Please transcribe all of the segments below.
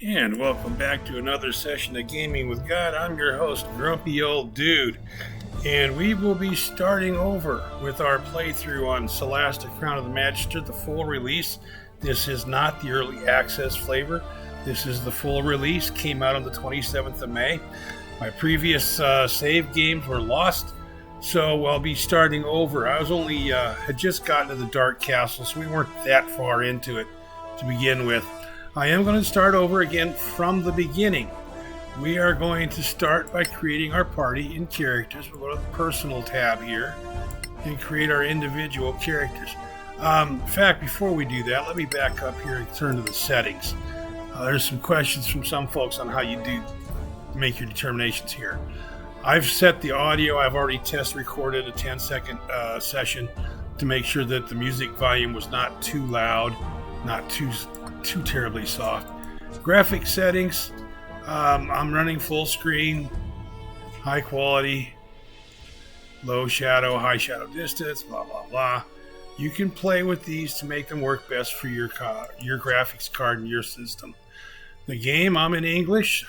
And welcome back to another session of Gaming with God. I'm your host, Grumpy Old Dude. And we will be starting over with our playthrough on SOLASTA Crown of the Magister, the full release. This is not the early access flavor. This is the full release. Came out on the 27th of May. My previous save games were lost, so I'll be starting over. I was only had just gotten to the Dark Castle, so we weren't that far into it to begin with. I am going to start over again from the beginning. We are going to start by creating our party in characters. We'll go to the personal tab here and create our individual characters. In fact, before we do that, let me back up here and turn to the settings. There's some questions from some folks on how you do make your determinations here. I've set the audio. I've already test recorded a 10-second session to make sure that the music volume was not too loud, not too terribly soft. Graphic settings, I'm running full screen, high quality, low shadow, high shadow distance, blah blah blah. You can play with these to make them work best for your graphics card and your system. The game, I'm in English.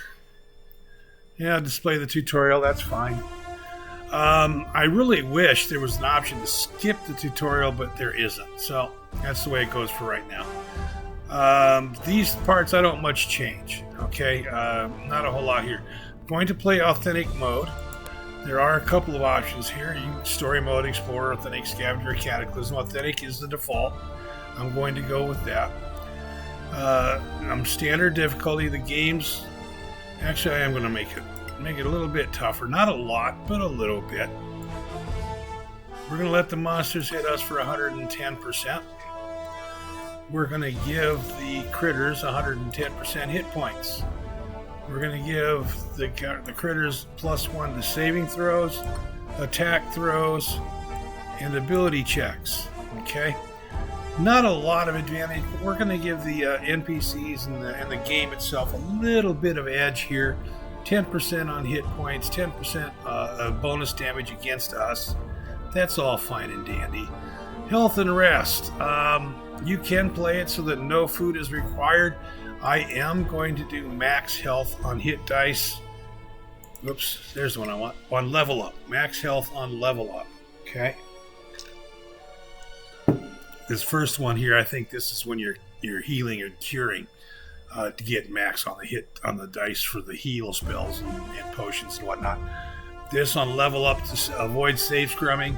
Yeah, display the tutorial, that's fine. I really wish there was an option to skip the tutorial, but there isn't. So that's the way it goes for right now. These parts I don't much change, okay? Not a whole lot here. I'm going to play authentic mode. There are a couple of options here. Story mode, Explorer, Authentic, Scavenger, Cataclysm. Authentic is the default. I'm going to go with that. I'm standard difficulty. The games, actually I am going to make it a little bit tougher. Not a lot, but a little bit. We're going to let the monsters hit us for 110%. We're going to give the critters 110% hit points. We're going to give the critters +1 to saving throws, attack throws, and ability checks. Okay? Not a lot of advantage, but we're going to give the NPCs and the game itself a little bit of edge here. 10% on hit points, 10% of bonus damage against us. That's all fine and dandy. Health and rest. You can play it so that no food is required. I am going to do max health on hit dice. Oops, there's the one I want. On level up. Max health on level up. Okay. This first one here, I think this is when you're healing or curing to get max on the dice for the heal spells and potions and whatnot. This on level up to avoid save scrumming.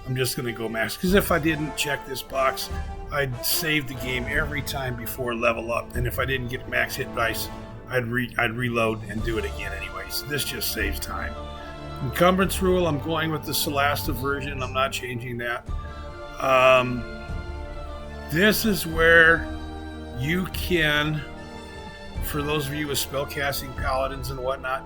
I'm just going to go max, because if I didn't check this box, I'd save the game every time before level up, and if I didn't get max hit dice, I'd reload and do it again anyway. So this just saves time. Encumbrance rule, I'm going with the SOLASTA version. I'm not changing that. This is where you can, for those of you with spellcasting paladins and whatnot,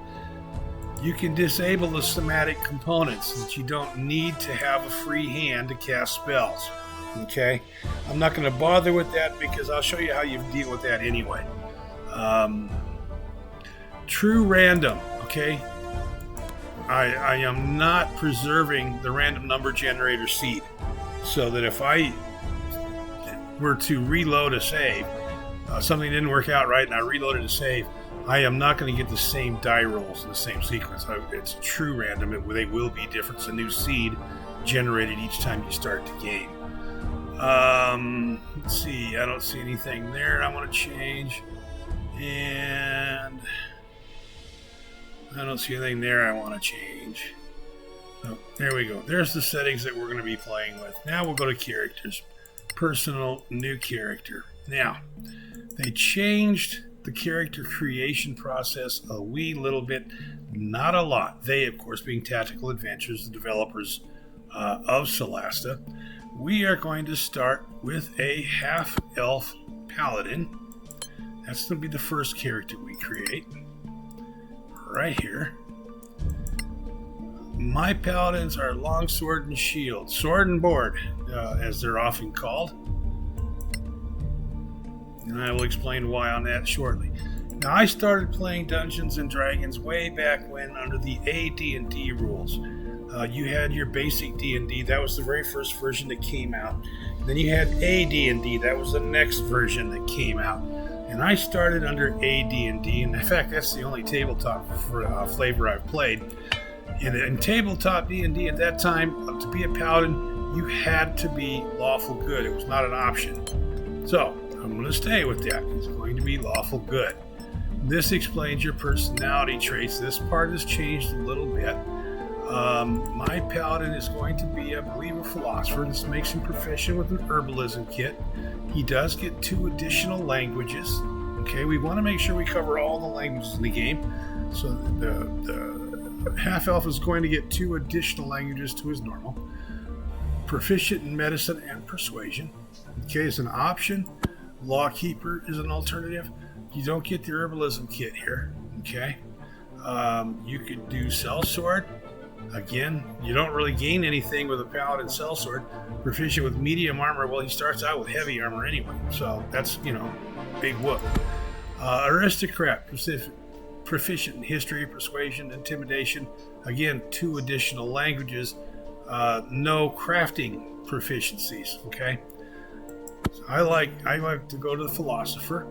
you can disable the somatic components, that you don't need to have a free hand to cast spells. Okay? I'm not going to bother with that because I'll show you how you deal with that anyway. True random. Okay? I am not preserving the random number generator seed, so that if I were to reload a save, something didn't work out right and I reloaded a save, I am not going to get the same die rolls in the same sequence. It's true random. They will be different. It's a new seed generated each time you start the game. Let's see. I don't see anything there I want to change. And I don't see anything there I want to change. So there we go. There's the settings that we're going to be playing with. Now we'll go to characters. Personal, new character. Now, they changed the character creation process a wee little bit, not a lot. They, of course, being Tactical Adventures, the developers of SOLASTA. We are going to start with a half-elf paladin. That's going to be the first character we create. Right here. My paladins are longsword and shield. Sword and board, as they're often called. And I will explain why on that shortly. Now, I started playing Dungeons & Dragons way back when under the AD&D rules. You had your basic D&D. That was the very first version that came out. Then you had AD&D. That was the next version that came out. And I started under AD&D, and in fact, that's the only tabletop flavor I've played. And in tabletop D&D at that time, to be a paladin, you had to be lawful good. It was not an option. So I'm going to stay with that. It's going to be lawful good. This explains your personality traits. This part has changed a little bit. My paladin is going to be, I believe, a philosopher. This makes him proficient with an herbalism kit. He does get 2 additional languages. Okay, we want to make sure we cover all the languages in the game. So the half-elf is going to get 2 additional languages to his normal. Proficient in medicine and persuasion. Okay, is an option. Lawkeeper is an alternative. You don't get the herbalism kit here. Okay, you could do sellsword. Again, you don't really gain anything with a paladin sellsword. Proficient with medium armor. Well, he starts out with heavy armor anyway, so that's, big whoop. Aristocrat, proficient in history, persuasion, intimidation. Again, 2 additional languages. No crafting proficiencies. Okay, so I like to go to the philosopher,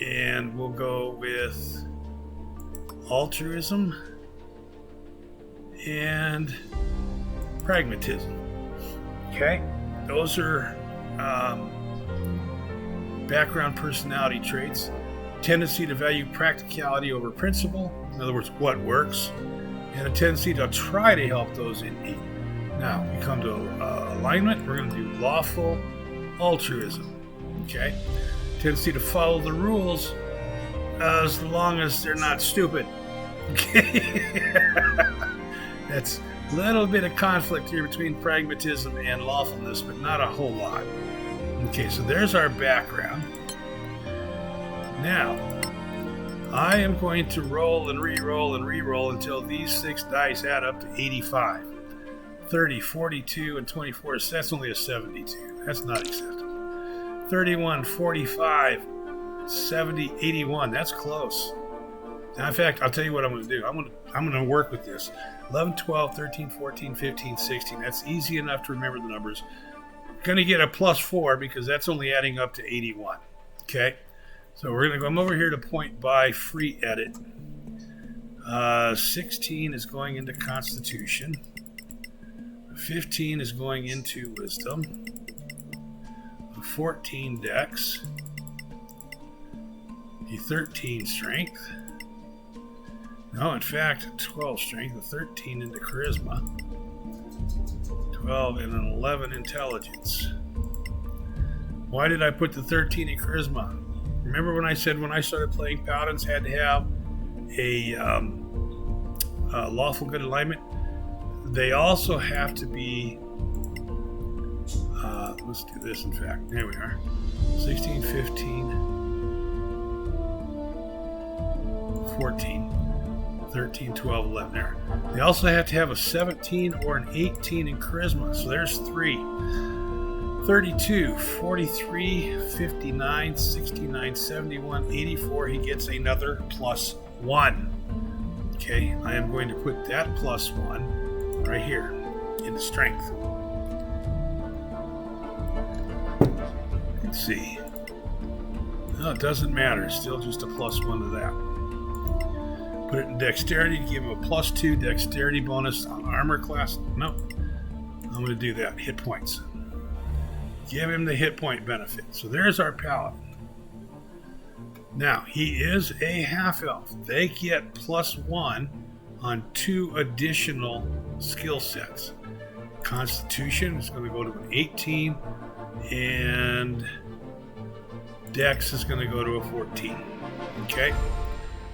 and we'll go with altruism and pragmatism. Okay, those are background personality traits. Tendency to value practicality over principle, in other words, what works, and a tendency to try to help those in need. Now we come to alignment. We're going to do lawful altruism. Okay, tendency to follow the rules as long as they're not stupid. Okay. That's a little bit of conflict here between pragmatism and lawfulness, but not a whole lot. Okay, so there's our background. Now, I am going to roll and re-roll and re-roll until these 6 dice add up to 85. 30, 42, and 24. So that's only a 72. That's not acceptable. 31, 45, 70, 81. That's close. Now, in fact, I'll tell you what I'm going to do. I'm going to work with this. 11, 12, 13, 14, 15, 16. That's easy enough to remember the numbers. Going to get a +4 because that's only adding up to 81. Okay? So we're going to come over here to point by free edit. 16 is going into Constitution. 15 is going into Wisdom. 14 Dex. A 13 Strength. No, in fact, 12 Strength, a 13 into Charisma. 12 and an 11 Intelligence. Why did I put the 13 in Charisma? Remember when I said when I started playing Paladins had to have a lawful good alignment? They also have to be, let's do this in fact. There we are. 16, 15, 14, 13, 12, 11 there. They also have to have a 17 or an 18 in Charisma. So there's 3. 32, 43, 59, 69, 71, 84. He gets another +1. Okay, I am going to put that +1 right here into Strength. Let's see. No, it doesn't matter. It's still just a +1 to that. Put it in Dexterity to give him a +2 Dexterity bonus on Armor class. Nope. I'm going to do that. Hit points. Give him the hit point benefit. So there's our Paladin. Now, he is a half-elf. They get +1 on 2 additional skill sets. Constitution is going to go to an 18, and Dex is going to go to a 14. Okay?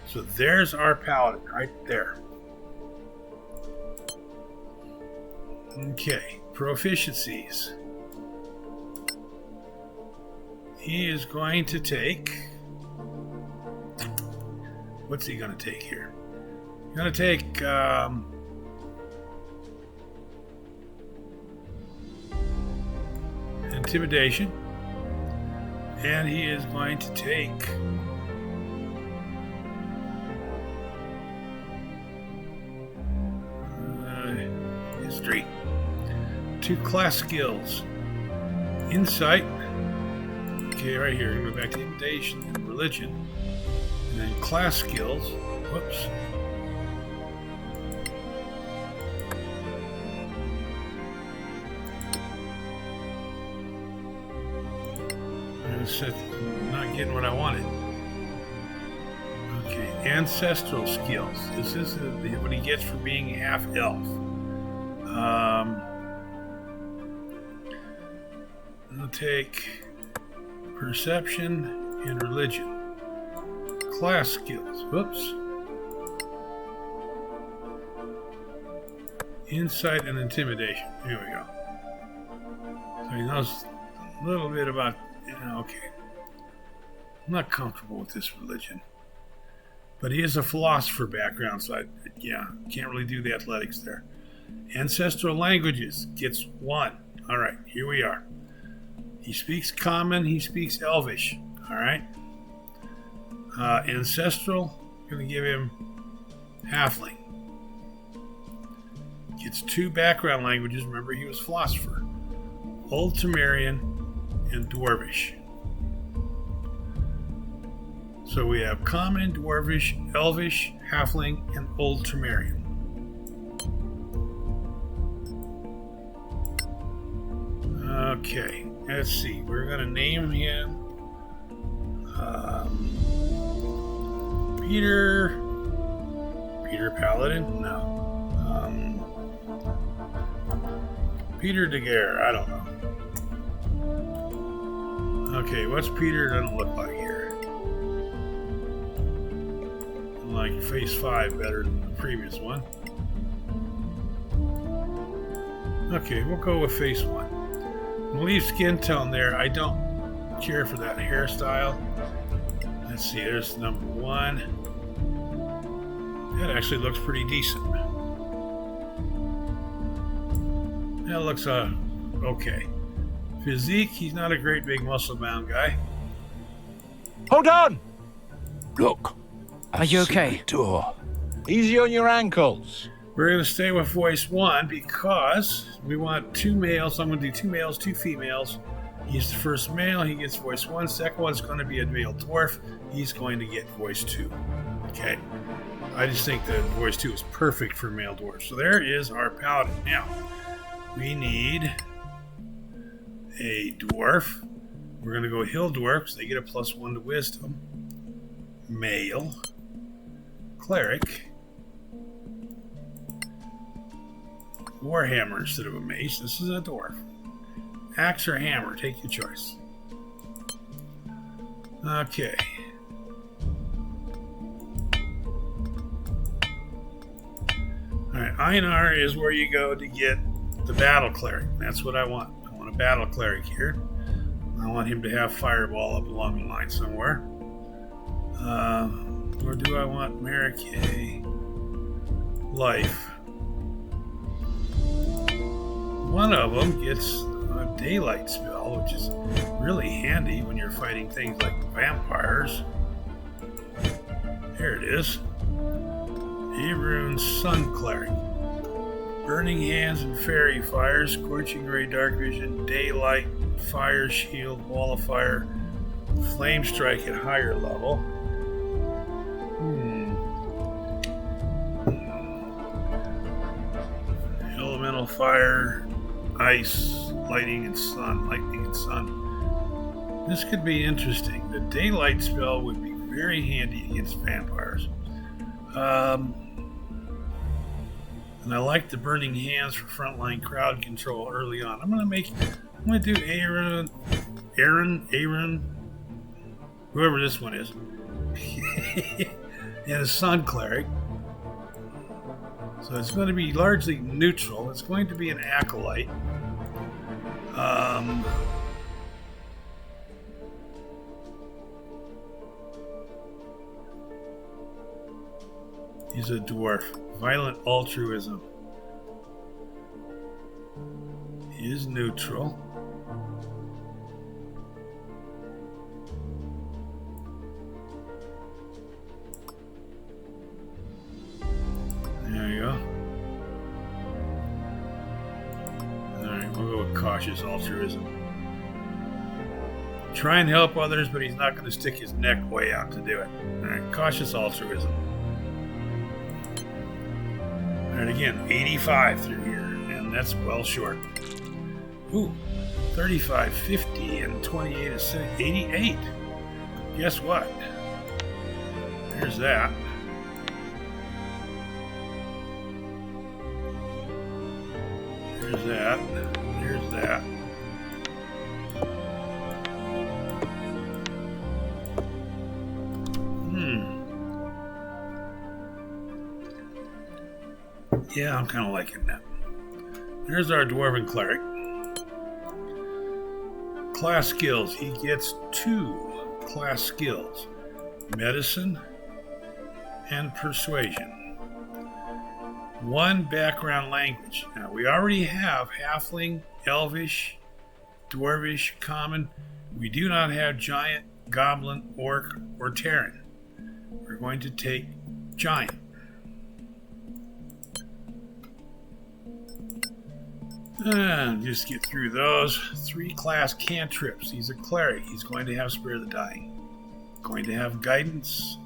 So there's our Paladin right there. Okay, proficiencies. He is going to take... What's he going to take here? He's going to take... Intimidation. And he is going to take... History. 2 class skills. Insight. Okay, right here. We're going to go back to intimidation and religion. And then class skills. Whoops. I'm not getting what I wanted. Okay, Ancestral Skills. This is what he gets for being half elf. I'll take Perception and Religion. Class skills. Whoops. Insight and Intimidation. Here we go. So he knows a little bit about. Okay. I'm not comfortable with this religion. But he is a philosopher background, so can't really do the athletics there. Ancestral Languages gets 1. All right, here we are. He speaks Common, he speaks Elvish. All right. Ancestral, going to give him Halfling. Gets 2 background languages. Remember, he was a philosopher. Old Temerian and Dwarvish. So we have Common, Dwarvish, Elvish, Halfling, and Old Temerian. Okay, let's see. We're going to name him Peter Paladin? No. Peter Daguerre. I don't know. Okay, what's Peter doesn't look like here? I like face 5 better than the previous one. Okay, we'll go with face 1. We'll leave skin tone there. I don't care for that hairstyle. Let's see, there's number 1. That actually looks pretty decent. That looks okay. Physique, he's not a great big muscle-bound guy. Hold on! Look. Are you okay? Door. Easy on your ankles. We're going to stay with voice 1 because we want 2 males. I'm going to do 2 males, 2 females. He's the first male. He gets voice 1. Second one's going to be a male dwarf. He's going to get voice 2. Okay. I just think that voice 2 is perfect for male dwarf. So there is our paladin. Now, we need a dwarf. We're going to go hill dwarfs. They get a +1 to wisdom. Male. Cleric. Warhammer instead of a mace. This is a dwarf. Axe or hammer. Take your choice. Okay. Alright, Einar is where you go to get the battle cleric. That's what I want. I want a battle cleric here. I want him to have fireball up along the line somewhere. Or do I want Marikay life? One of them gets a daylight spell, which is really handy when you're fighting things like vampires. Here it is. Abrun's Sun Cleric. Burning Hands and Fairy Fire, Scorching Ray Dark Vision, Daylight, Fire Shield, Wall of Fire, Flame Strike at higher level. Elemental Fire, Ice, Lightning and Sun. This could be interesting. The Daylight spell would be very handy against vampires. And I like the Burning Hands for frontline crowd control early on. I'm gonna do Aaron, whoever this one is, and a Sun Cleric. So it's going to be largely neutral. It's going to be an acolyte. He's a dwarf. Violent altruism. He is neutral. There you go. Alright, we'll go with cautious altruism. Try and help others, but he's not going to stick his neck way out to do it. All right, cautious altruism. And again, 85 through here, and that's well short. Ooh, 35, 50, and 28 is 88. Guess what? There's that. There's that. There's that. Yeah, I'm kind of liking that. There's our Dwarven Cleric. Class skills. He gets 2 class skills. Medicine and Persuasion. 1 background language. Now, we already have Halfling, Elvish, Dwarvish, Common. We do not have Giant, Goblin, Orc, or Terran. We're going to take Giant. Just get through those. 3 class cantrips. He's a cleric. He's going to have Spare the Dying. Going to have Guidance.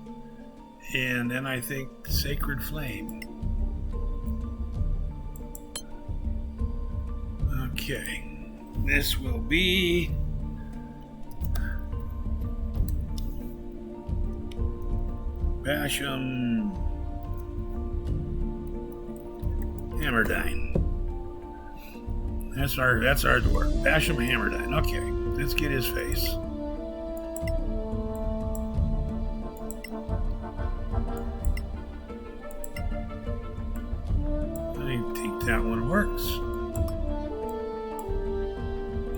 And then I think Sacred Flame. Okay. This will be... Basham Hammerdine. That's our dwarf. Basham Hammerdine. Okay, let's get his face. I think that one works.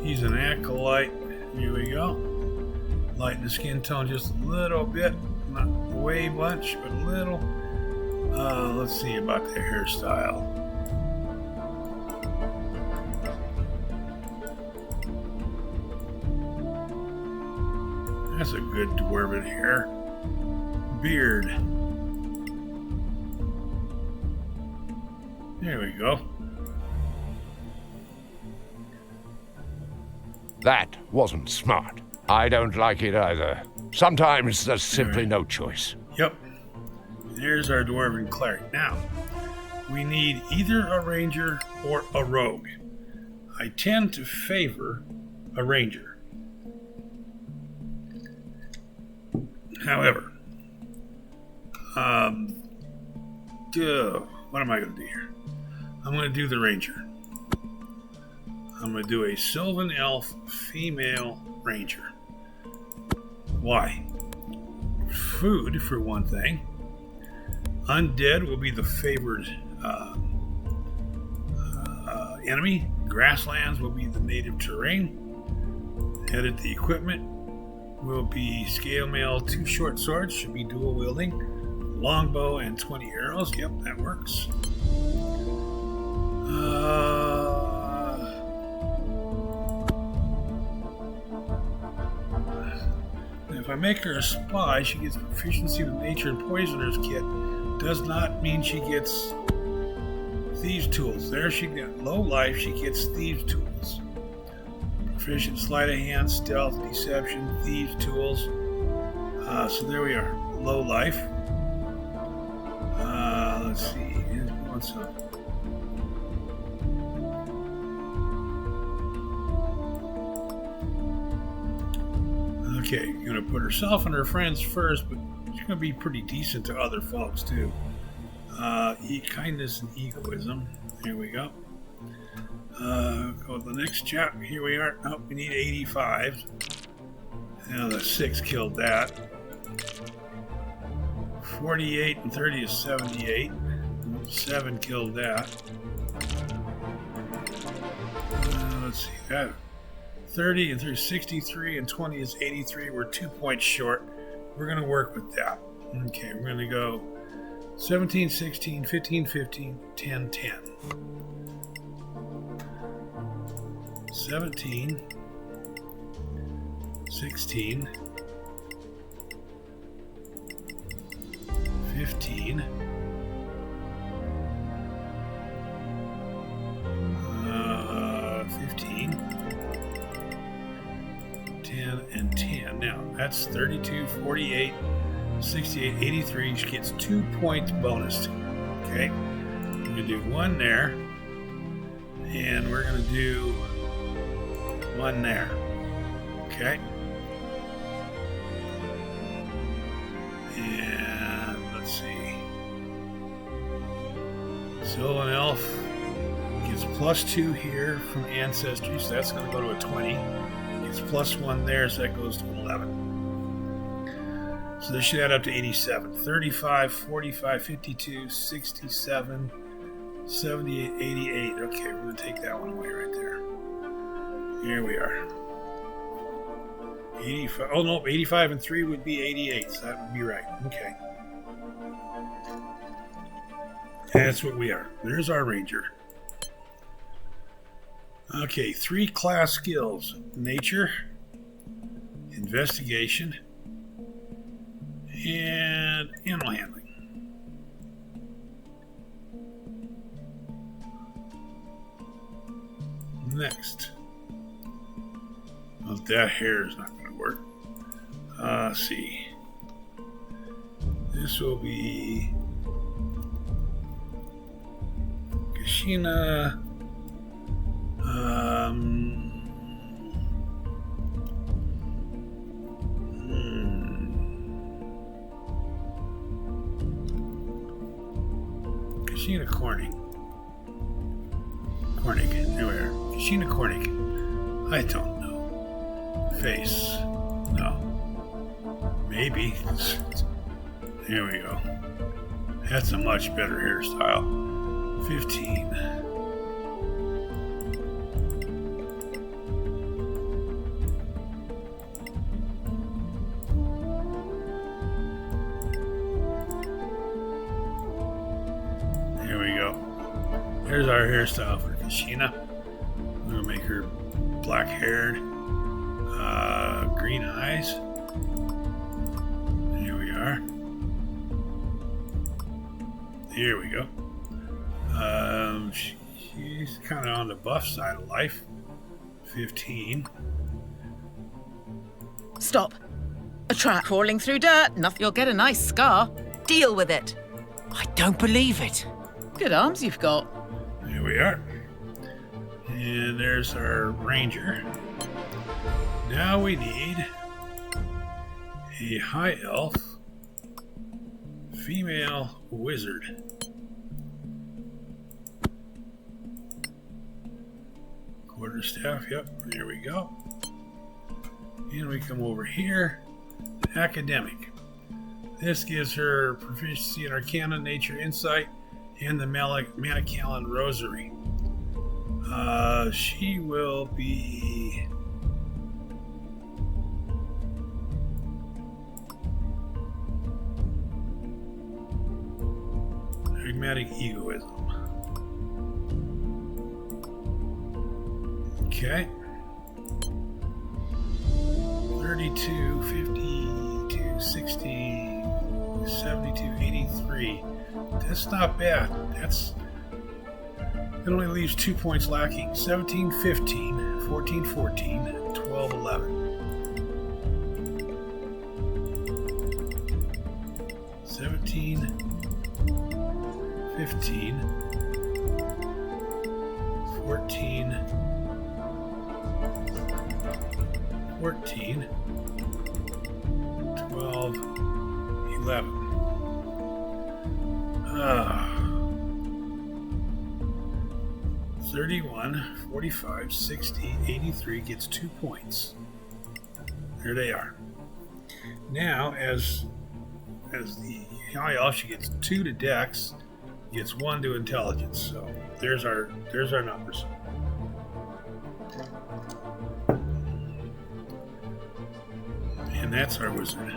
He's an acolyte. Here we go. Lighten the skin tone just a little bit. Not way much, but a little. Let's see about the hairstyle. That's a good dwarven hair. Beard. There we go. That wasn't smart. I don't like it either. Sometimes there's simply no choice. Yep. There's our Dwarven Cleric. Now, we need either a Ranger or a Rogue. I tend to favor a Ranger. However, what am I going to do here? I'm going to do the Ranger. I'm going to do a Sylvan Elf female Ranger. Why? Food, for one thing. Undead will be the favored enemy. Grasslands will be the native terrain. Edit the equipment will be scale mail, 2 short swords, should be dual wielding, longbow, and 20 arrows. Yep, that works. If I make her a spy, she gets proficiency with nature and poisoner's kit. Does not mean she gets thieves tools. There she got low life, she gets thieves tools. Proficient sleight of hand, stealth, deception, thieves tools. So there we are. Low life. Let's see. What's up? Okay, gonna put herself and her friends first, but she's gonna be pretty decent to other folks too. Kindness and egoism. Here we go. Go to the next chapter. Here we are. Oh, we need 85. Now the 6 killed that. 48 and 30 is 78. 7 killed that. Let's see that. 30 and 3 is 63 and 20 is 83. We're 2 points short. We're going to work with that. Okay, we're going to go 17, 16, 15, 15, 10, 10. 17, 16, 15, 15, 10, 10, and 10. Now, that's 32, 48, 68, 83. She gets 2 points bonus. Okay? We're going to do one there. And we're going to do one there. Okay? And let's see. Sylvan Elf gets +2 here from Ancestry, so that's going to go to a 20. Gets +1 there, so that goes to 11. So this should add up to 87. 35, 45, 52, 67, 78, 88. Okay, we're going to take that one away right there. Here we are. 85. Oh, no, 85 and 3 would be 88, so that would be right. Okay. That's what we are. There's our ranger. Okay, 3 class skills. Nature, investigation, and animal handling. Next. Well, that hair is not going to work. Let's see. This will be Kashina. Kashina Corning. There we are. Kashina Corning. I don't know. Face. No. Maybe. There we go. That's a much better hairstyle. 15. There we go. There's our hairstyle for Kashina. I'm going to make her black-haired, green eyes. Here we are. Here we go. She's kind of on the buff side of life. 15. Stop. A trap. Crawling through dirt. Nothing. You'll get a nice scar. Deal with it. I don't believe it. Good arms you've got. Here we are. And there's our ranger. Now we need a high elf, female wizard. Quarterstaff, yep, here we go. And we come over here, academic. This gives her proficiency in Arcana, Nature, Insight, and the Manichaean Rosary. She will be pragmatic egoism. Okay. 32, 52, 60, 72, 83. That's not bad. It only leaves 2 points lacking. 17, 15, 14, 14, 12, 11. 17, 15, 14, 14, 12, 11. 31, 45, 60, 83 gets 2 points. There they are. Now, as the high elf, she gets 2 to Dex, gets 1 to Intelligence. So there's our numbers. And that's our wizard.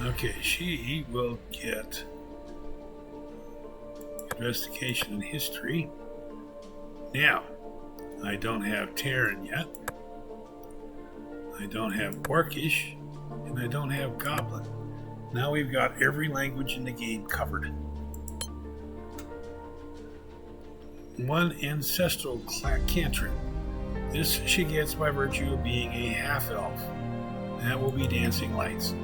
Okay, she will get investigation and history. Now, I don't have Terran yet. I don't have Orcish, and I don't have Goblin. Now we've got every language in the game covered. 1 ancestral cantrip. This she gets by virtue of being a half-elf. That will be Dancing Lights.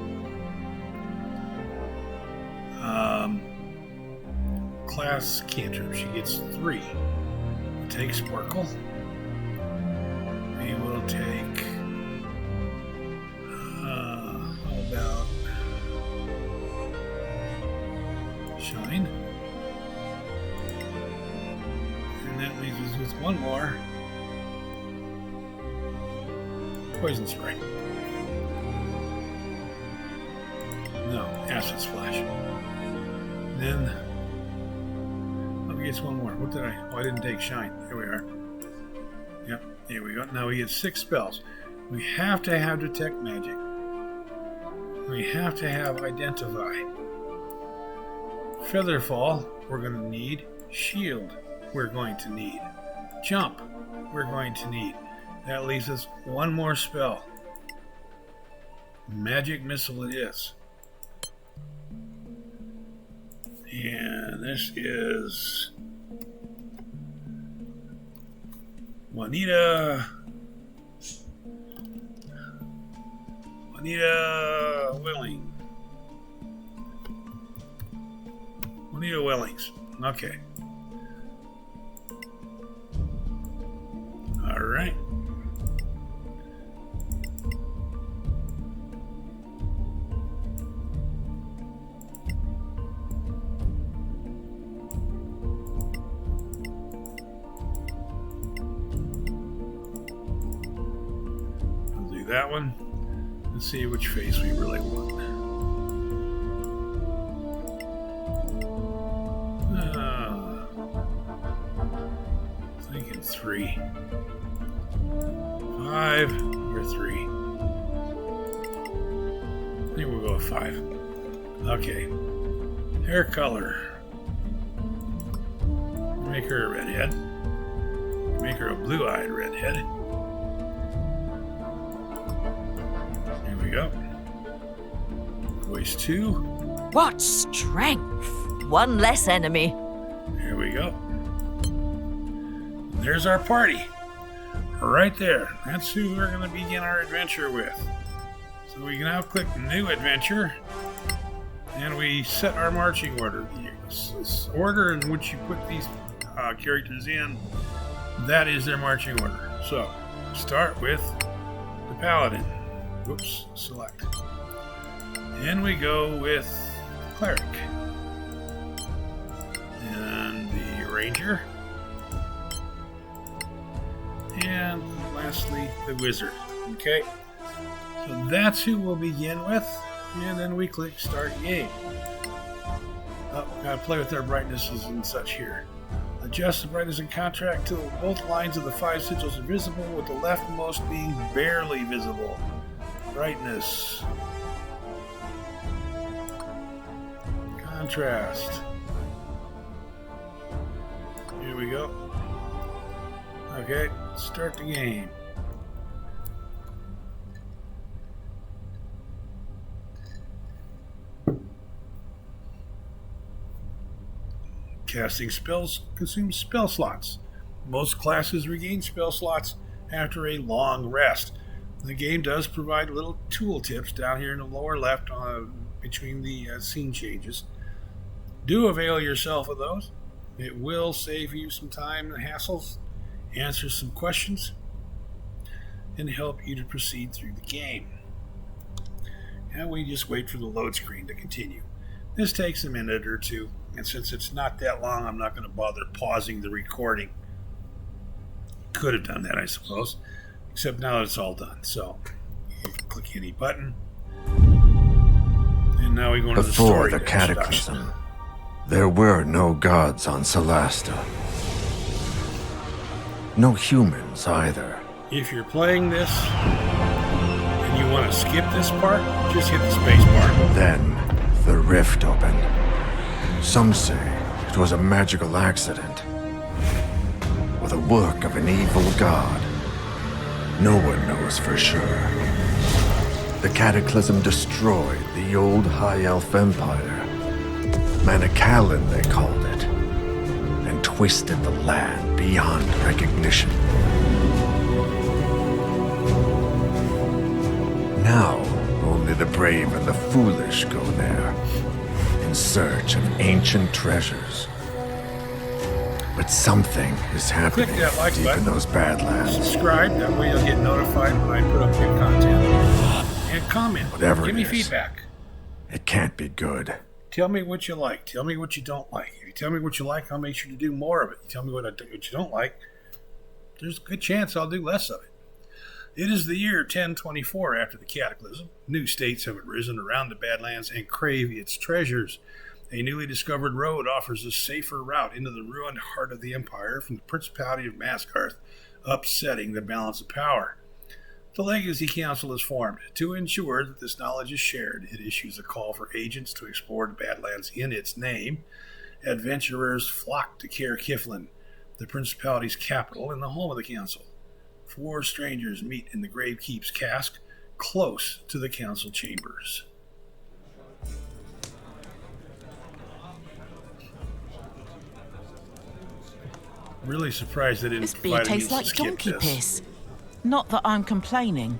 Class Cantrip, she gets 3. We'll take Sparkle. We will take... how about... Shine. And that leaves us with one more. Poison Spray. No, Acid Splash. And then... Let me get one more. What did I... Oh, I didn't take Shine. Here we are. Yep, here we go. Now we get 6 spells. We have to have Detect Magic. We have to have Identify. Featherfall, we're going to need. Shield, we're going to need. Jump, we're going to need. That leaves us one more spell. Magic Missile it is. And this is Juanita Willing. Juanita Wellings. Okay. All right. I'll do that one. Let's see which face we really want. Thinking 3. 5. You're 3. I think we'll go with 5. Okay. Hair color. Make her a redhead. Make her a blue-eyed redhead. Here we go. Voice 2. What strength! One less enemy. Here we go. There's our party. Right there. That's who we're going to begin our adventure with. So we can now click New Adventure. And we set our marching order. This order in which you put these characters in, that is their marching order. So, start with the Paladin. Whoops, select. And we go with Cleric. And the Ranger. And lastly, the Wizard. Okay? So that's who we'll begin with. And then we click Start Game. Oh, gotta play with our brightnesses and such here. Adjust the brightness and contrast till both lines of the 5 sigils are visible, with the leftmost being barely visible. Brightness. Contrast. Here we go. Okay, start the game. Casting spells consumes spell slots. Most classes regain spell slots after a long rest. The game does provide little tooltips down here in the lower left between the scene changes. Do avail yourself of those. It will save you some time and hassles, answer some questions, and help you to proceed through the game. And we just wait for the load screen to continue. This takes a minute or two, and since it's not that long, I'm not going to bother pausing the recording. Could have done that, I suppose, except now it's all done. So, you can click any button, and now we go into the story. Before the Cataclysm, there were no gods on SOLASTA. No humans either. If you're playing this and you want to skip this part, just hit the space bar. Then the rift opened. Some say it was a magical accident, or the work of an evil god. No one knows for sure. The Cataclysm destroyed the old High Elf Empire. Manicalan, they called it, and twisted the land beyond recognition. brave and the foolish go there in search of ancient treasures. But something is happening Click that like deep button. in those Badlands. Subscribe, that way you'll get notified when I put up new content. And comment. Whatever Give me it is. feedback. It can't be good. Tell me what you like. Tell me what you don't like. If you tell me what you like, I'll make sure to do more of it. You tell me what you don't like, there's a good chance I'll do less of it. It is the year 1024 after the Cataclysm. New states have arisen around the Badlands and crave its treasures. A newly discovered road offers a safer route into the ruined heart of the Empire from the Principality of Masgarth, upsetting the balance of power. The Legacy Council is formed. To ensure that this knowledge is shared, it issues a call for agents to explore the Badlands in its name. Adventurers flock to Caer Lem, the Principality's capital and the home of the Council. 4 strangers meet in the Gravekeep's cask, close to the Council chambers. Really surprised they didn't This beer provide a tastes means like to skip donkey this. piss. Not that I'm complaining.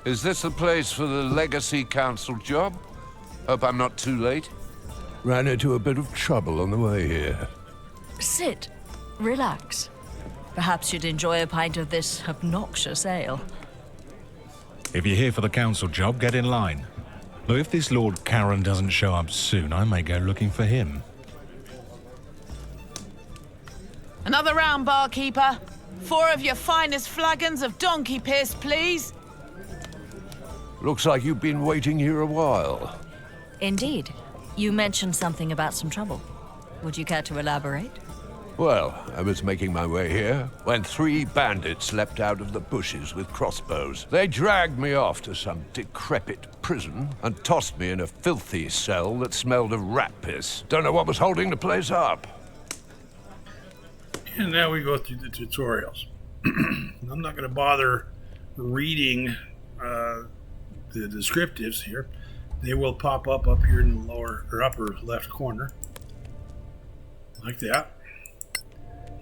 Is this the place for the Legacy Council job? Hope I'm not too late. Ran into a bit of trouble on the way here. Sit. Relax. Perhaps you'd enjoy a pint of this obnoxious ale. If you're here for the council job, get in line. Though if this Lord Karen doesn't show up soon, I may go looking for him. Another round, barkeeper. 4 of your finest flagons of donkey piss, please. Looks like you've been waiting here a while. Indeed. You mentioned something about some trouble. Would you care to elaborate? Well, I was making my way here when 3 bandits leapt out of the bushes with crossbows. They dragged me off to some decrepit prison and tossed me in a filthy cell that smelled of rat piss. Don't know what was holding the place up. And now we go through the tutorials. I'm not going to bother reading the descriptives here. They will pop up here in the lower or upper left corner. Like that.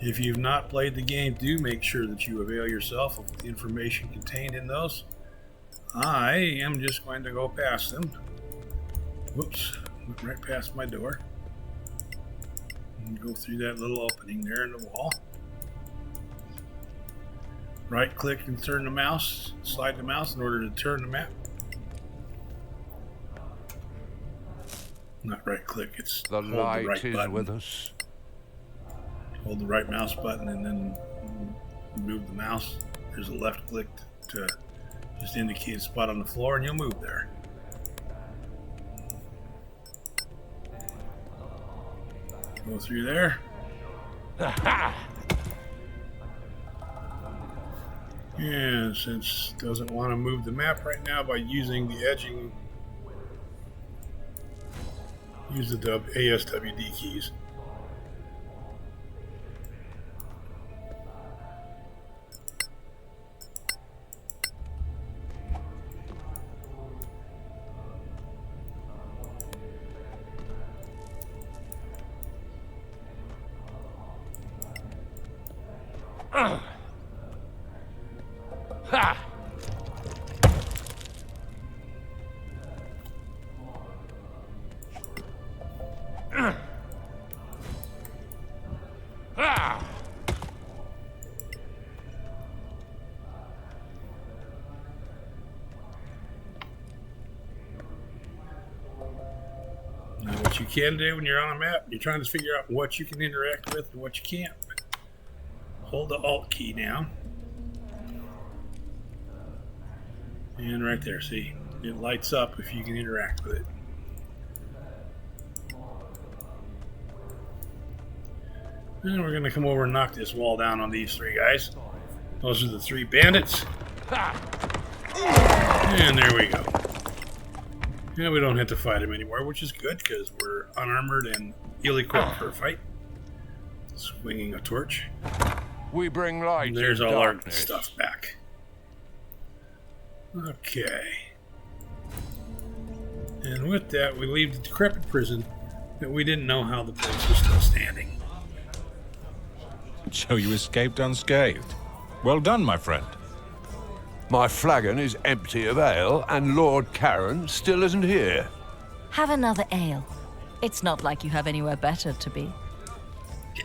If you've not played the game, do make sure that you avail yourself of the information contained in those. I am just going to go past them. Whoops, went right past my door. And go through that little opening there in the wall. Right click and turn the mouse, slide the mouse in order to turn the map. Not right click, it's The hold the light right is button. with us. Hold the right mouse button and then move the mouse. There's a left click to just indicate a spot on the floor and you'll move there. Go through there. And since it doesn't want to move the map right now by using the edging, use the ASWD keys. Ha! Ah! Now, what you can do when you're on a map, you're trying to figure out what you can interact with and what you can't. Hold the Alt key down. And right there, see? It lights up if you can interact with it. Then we're going to come over and knock this wall down on these 3 guys. Those are the 3 bandits. And there we go. Yeah, we don't have to fight them anymore, which is good because we're unarmored and ill-equipped for a fight. Swinging a torch. We bring light. And there's in all our darkness. stuff back. Okay. And with that, we leave the decrepit prison that we didn't know how the place was still standing. So you escaped unscathed. Well done, my friend. My flagon is empty of ale, and Lord Caron still isn't here. Have another ale. It's not like you have anywhere better to be.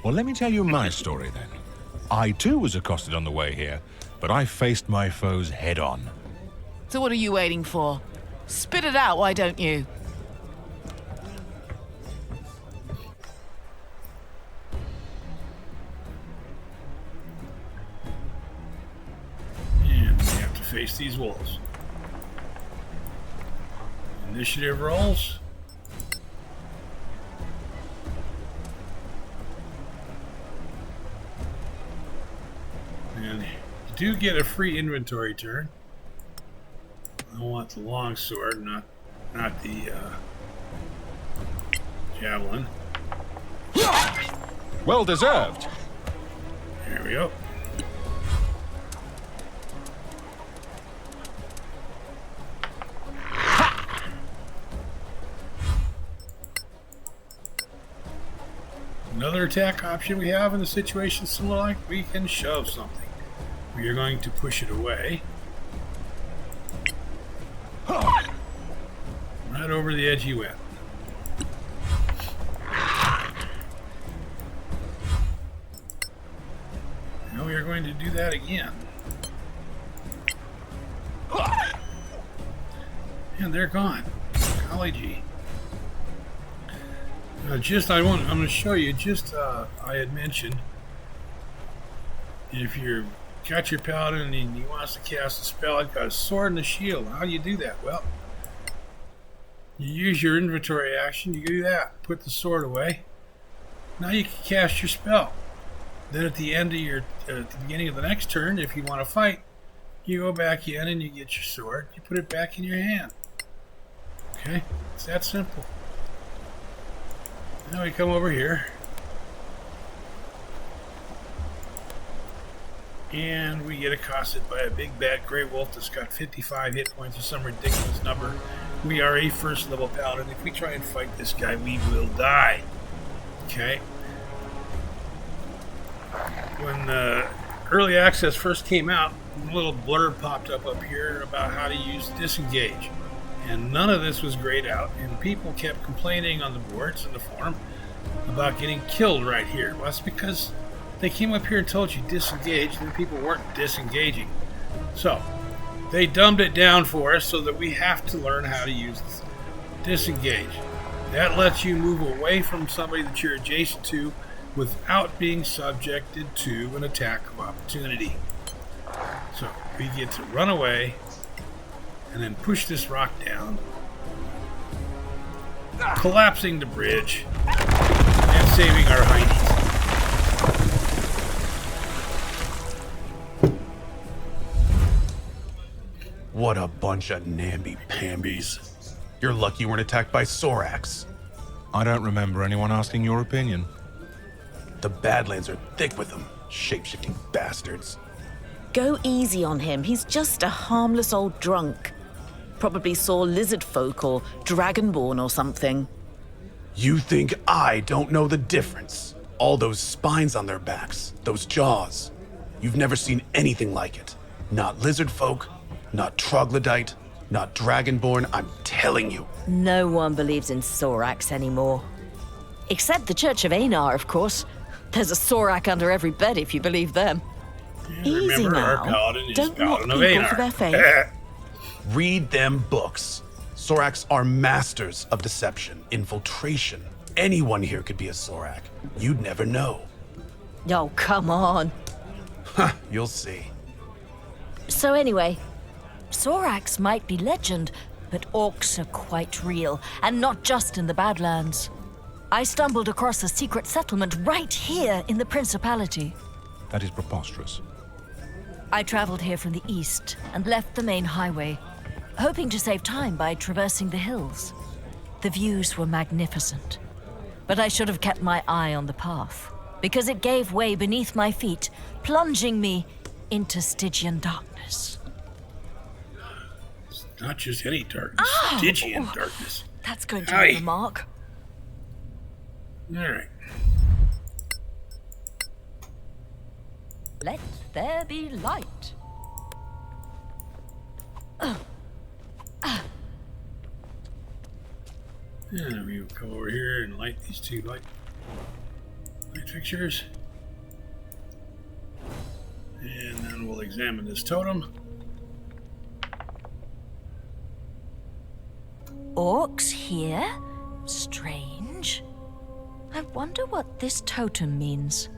Well, let me tell you my story then. I too was accosted on the way here, but I faced my foes head on. So what are you waiting for? Spit it out, why don't you? And we have to face these wolves. Initiative rolls. And you do get a free inventory turn. I want the long sword, not the javelin. Well deserved. There we go. Another attack option we have in the situation similar like we can shove something. We are going to push it away. Right over the edge he went. Now we are going to do that again. And they're gone. Golly gee. I'm going to show you, I had mentioned, if you're got your paladin and he wants to cast a spell, I've got a sword and a shield. How do you do that? Well, you use your inventory action, you do that. Put the sword away. Now you can cast your spell. Then at the end of at the beginning of the next turn, if you want to fight, you go back in and you get your sword, you put it back in your hand. Okay? It's that simple. Now we come over here. And we get accosted by a big bad gray wolf that's got 55 hit points or some ridiculous number. We are a first level paladin. If we try and fight this guy, we will die. Okay? When the early access first came out, a little blurb popped up here about how to use disengage. And none of this was grayed out, and people kept complaining on the boards and the forum about getting killed right here. Well, that's because they came up here and told you disengage, and the people weren't disengaging. So, they dumbed it down for us so that we have to learn how to use this. Disengage. That lets you move away from somebody that you're adjacent to without being subjected to an attack of opportunity. So, we get to run away and then push this rock down, collapsing the bridge and saving our hindies. What a bunch of namby-pambies. You're lucky you weren't attacked by Sorax. I don't remember anyone asking your opinion. The Badlands are thick with them, shape-shifting bastards. Go easy on him. He's just a harmless old drunk. Probably saw lizard folk or dragonborn or something. You think I don't know the difference? All those spines on their backs, those jaws. You've never seen anything like it. Not lizard folk, not troglodyte, not dragonborn, I'm telling you. No one believes in Sorax anymore. Except the Church of Anar, of course. There's a Sorak under every bed if you believe them. Easy Remember, our now. paladin is Don't mock Paladin of people Anar. for their faith. Read them books. Sorax are masters of deception, infiltration. Anyone here could be a Sorak. You'd never know. Oh, come on. You'll see. So anyway, Sorax might be legend, but orcs are quite real, and not just in the Badlands. I stumbled across a secret settlement right here in the Principality. That is preposterous. I traveled here from the east and left the main highway, hoping to save time by traversing the hills. The views were magnificent, but I should have kept my eye on the path, because it gave way beneath my feet, plunging me into Stygian darkness. It's not just any darkness, Stygian darkness. That's going to Aye. be the mark. All right. Let there be light. And we will come over here and light these two light fixtures. And then we'll examine this totem. Orcs here? Strange. I wonder what this totem means.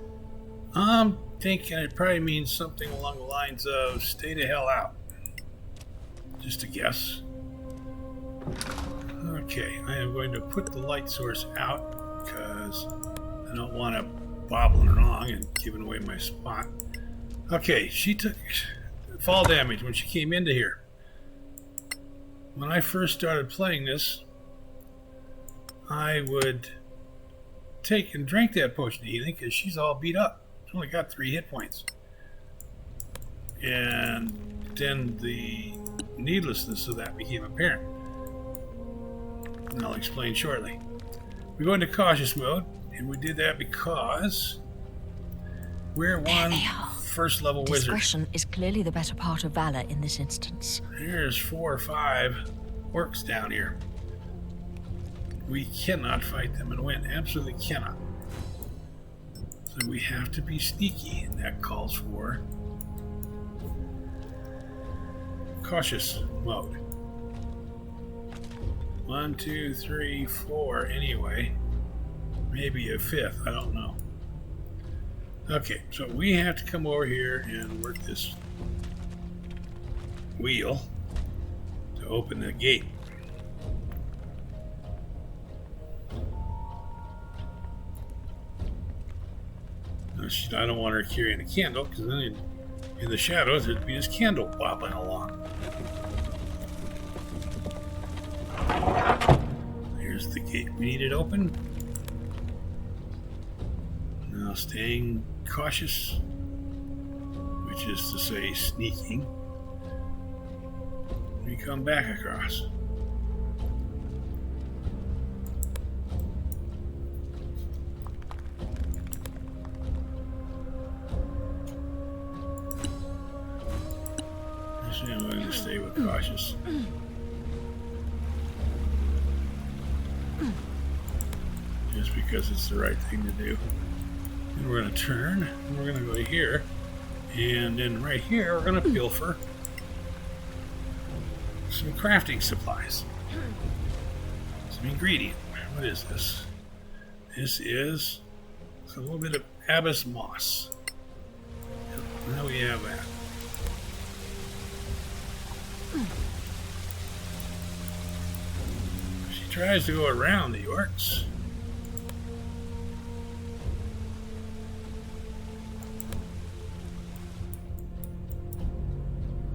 I'm thinking it probably means something along the lines of stay the hell out. Just a guess. Okay, I am going to put the light source out because I don't want to bobbling wrong and giving away my spot. Okay, she took fall damage when she came into here. When I first started playing this, I would take and drink that potion of healing because she's all beat up. She's only got 3 hit points. And then the needlessness of that became apparent. And I'll explain shortly. We go into cautious mode, and we did that because we're one first level wizard. Discretion is clearly the better part of valor in this instance. There's 4 or 5 orcs down here. We cannot fight them and win. Absolutely cannot. So we have to be sneaky, and that calls for cautious mode. 1, 2, 3, 4 anyway. Maybe a 5th, I don't know. Okay, so we have to come over here and work this wheel to open the gate. I don't want her carrying a candle because then in the shadows there'd be this candle bobbling along. Here's the gate we needed open. Now staying cautious, which is to say sneaking. We come back across. I'm going to stay with cautious. Just because it's the right thing to do. And we're going to turn, and we're going to go here, and then right here we're going to pilfer some crafting supplies. Some ingredient. What is this? This is a little bit of abyss moss. Now we have that. She tries to go around the orcs.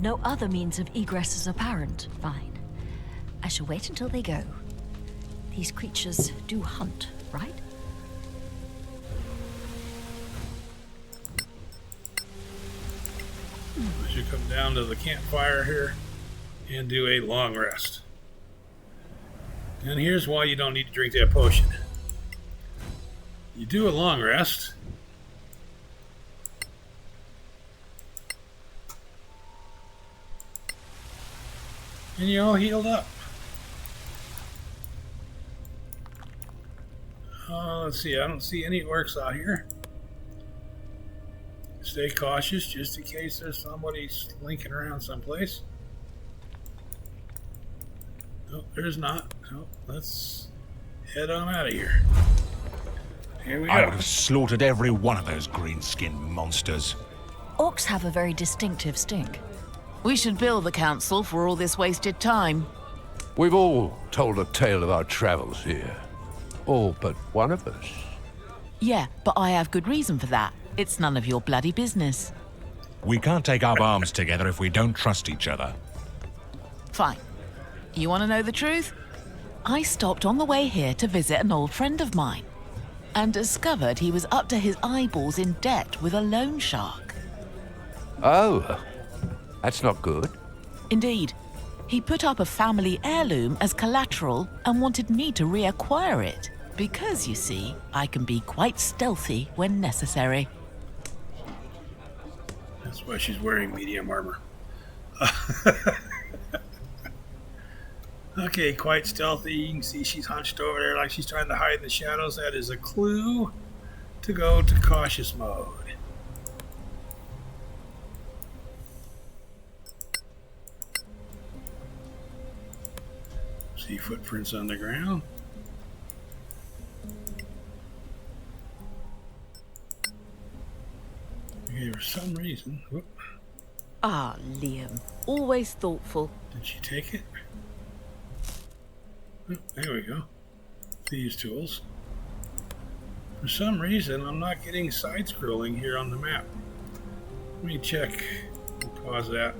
No other means of egress is apparent. Fine. I shall wait until they go. These creatures do hunt, right? I should come down to the campfire here and do a long rest. And here's why you don't need to drink that potion. You do a long rest. And you're all healed up. Let's see, I don't see any orcs out here. Stay cautious just in case there's somebody slinking around someplace. Nope, there's not. Nope, let's head on out of here. Here we go. I would have slaughtered every one of those green-skinned monsters. Orcs have a very distinctive stink. We should bill the council for all this wasted time. We've all told a tale of our travels here. All but one of us. Yeah, but I have good reason for that. It's none of your bloody business. We can't take up arms together if we don't trust each other. Fine. You want to know the truth? I stopped on the way here to visit an old friend of mine and discovered he was up to his eyeballs in debt with a loan shark. Oh, that's not good. Indeed. He put up a family heirloom as collateral and wanted me to reacquire it. Because, you see, I can be quite stealthy when necessary. That's why she's wearing medium armor. Okay, quite stealthy. You can see she's hunched over there like she's trying to hide in the shadows. That is a clue to go to cautious mode. See footprints on the ground. Okay, for some reason. Whoop, Ah, Liam. Always thoughtful. did she take it? Oh, there we go. These tools. For some reason, I'm not getting side scrolling here on the map. Let me check. We'll pause that.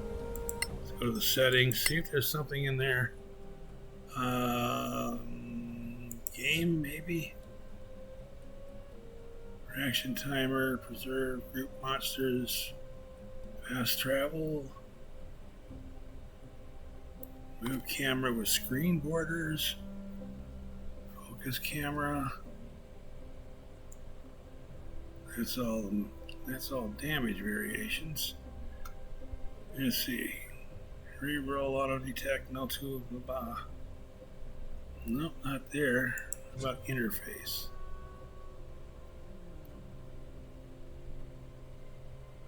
Let's go to the settings, see if there's something in there. Game, maybe? Reaction timer, preserve, group monsters, fast travel, move camera with screen borders, focus camera. That's all damage variations. Let's see. Reroll, auto detect, no tool, blah blah. Nope, not there. How about interface?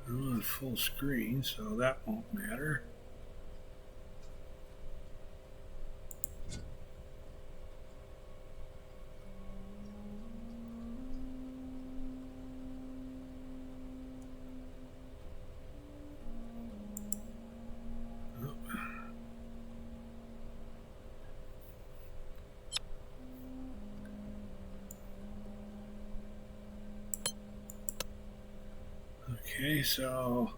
I'm on full screen, so that won't matter. Okay, so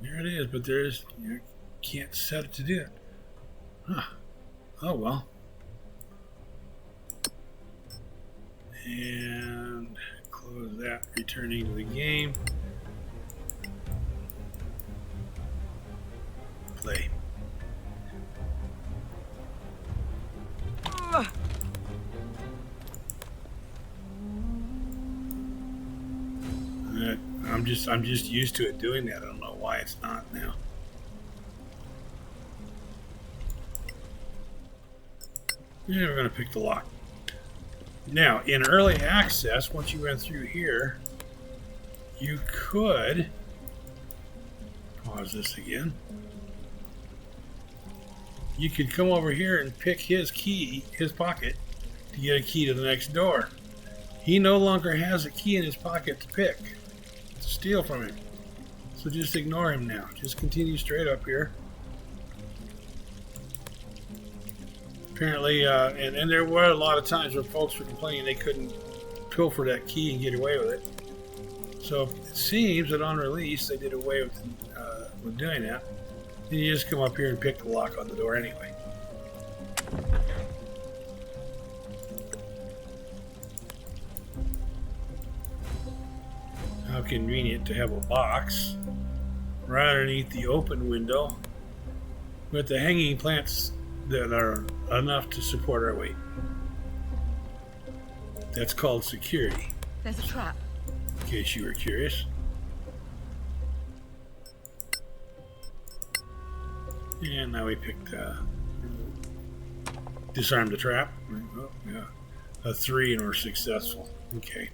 there it is, but you can't set it to do it. Huh. Oh well. And close that, returning to the game. Play. I'm just used to it doing that. I don't know why it's not now. Yeah, we're gonna pick the lock. Now, in early access, once you went through here, you could pause this again. You could come over here and pick his key, his pocket, to get a key to the next door. He no longer has a key in his pocket to pick. Steal from him. So just ignore him now. Just continue straight up here. Apparently, and there were a lot of times where folks were complaining they couldn't pilfer that key and get away with it. So it seems that on release they did away with doing that. Then you just come up here and pick the lock on the door anyway. How convenient to have a box right underneath the open window with the hanging plants that are enough to support our weight. That's called security. There's a trap. In case you were curious. And now we picked disarm the trap. Oh, yeah. A 3 and we're successful. Okay.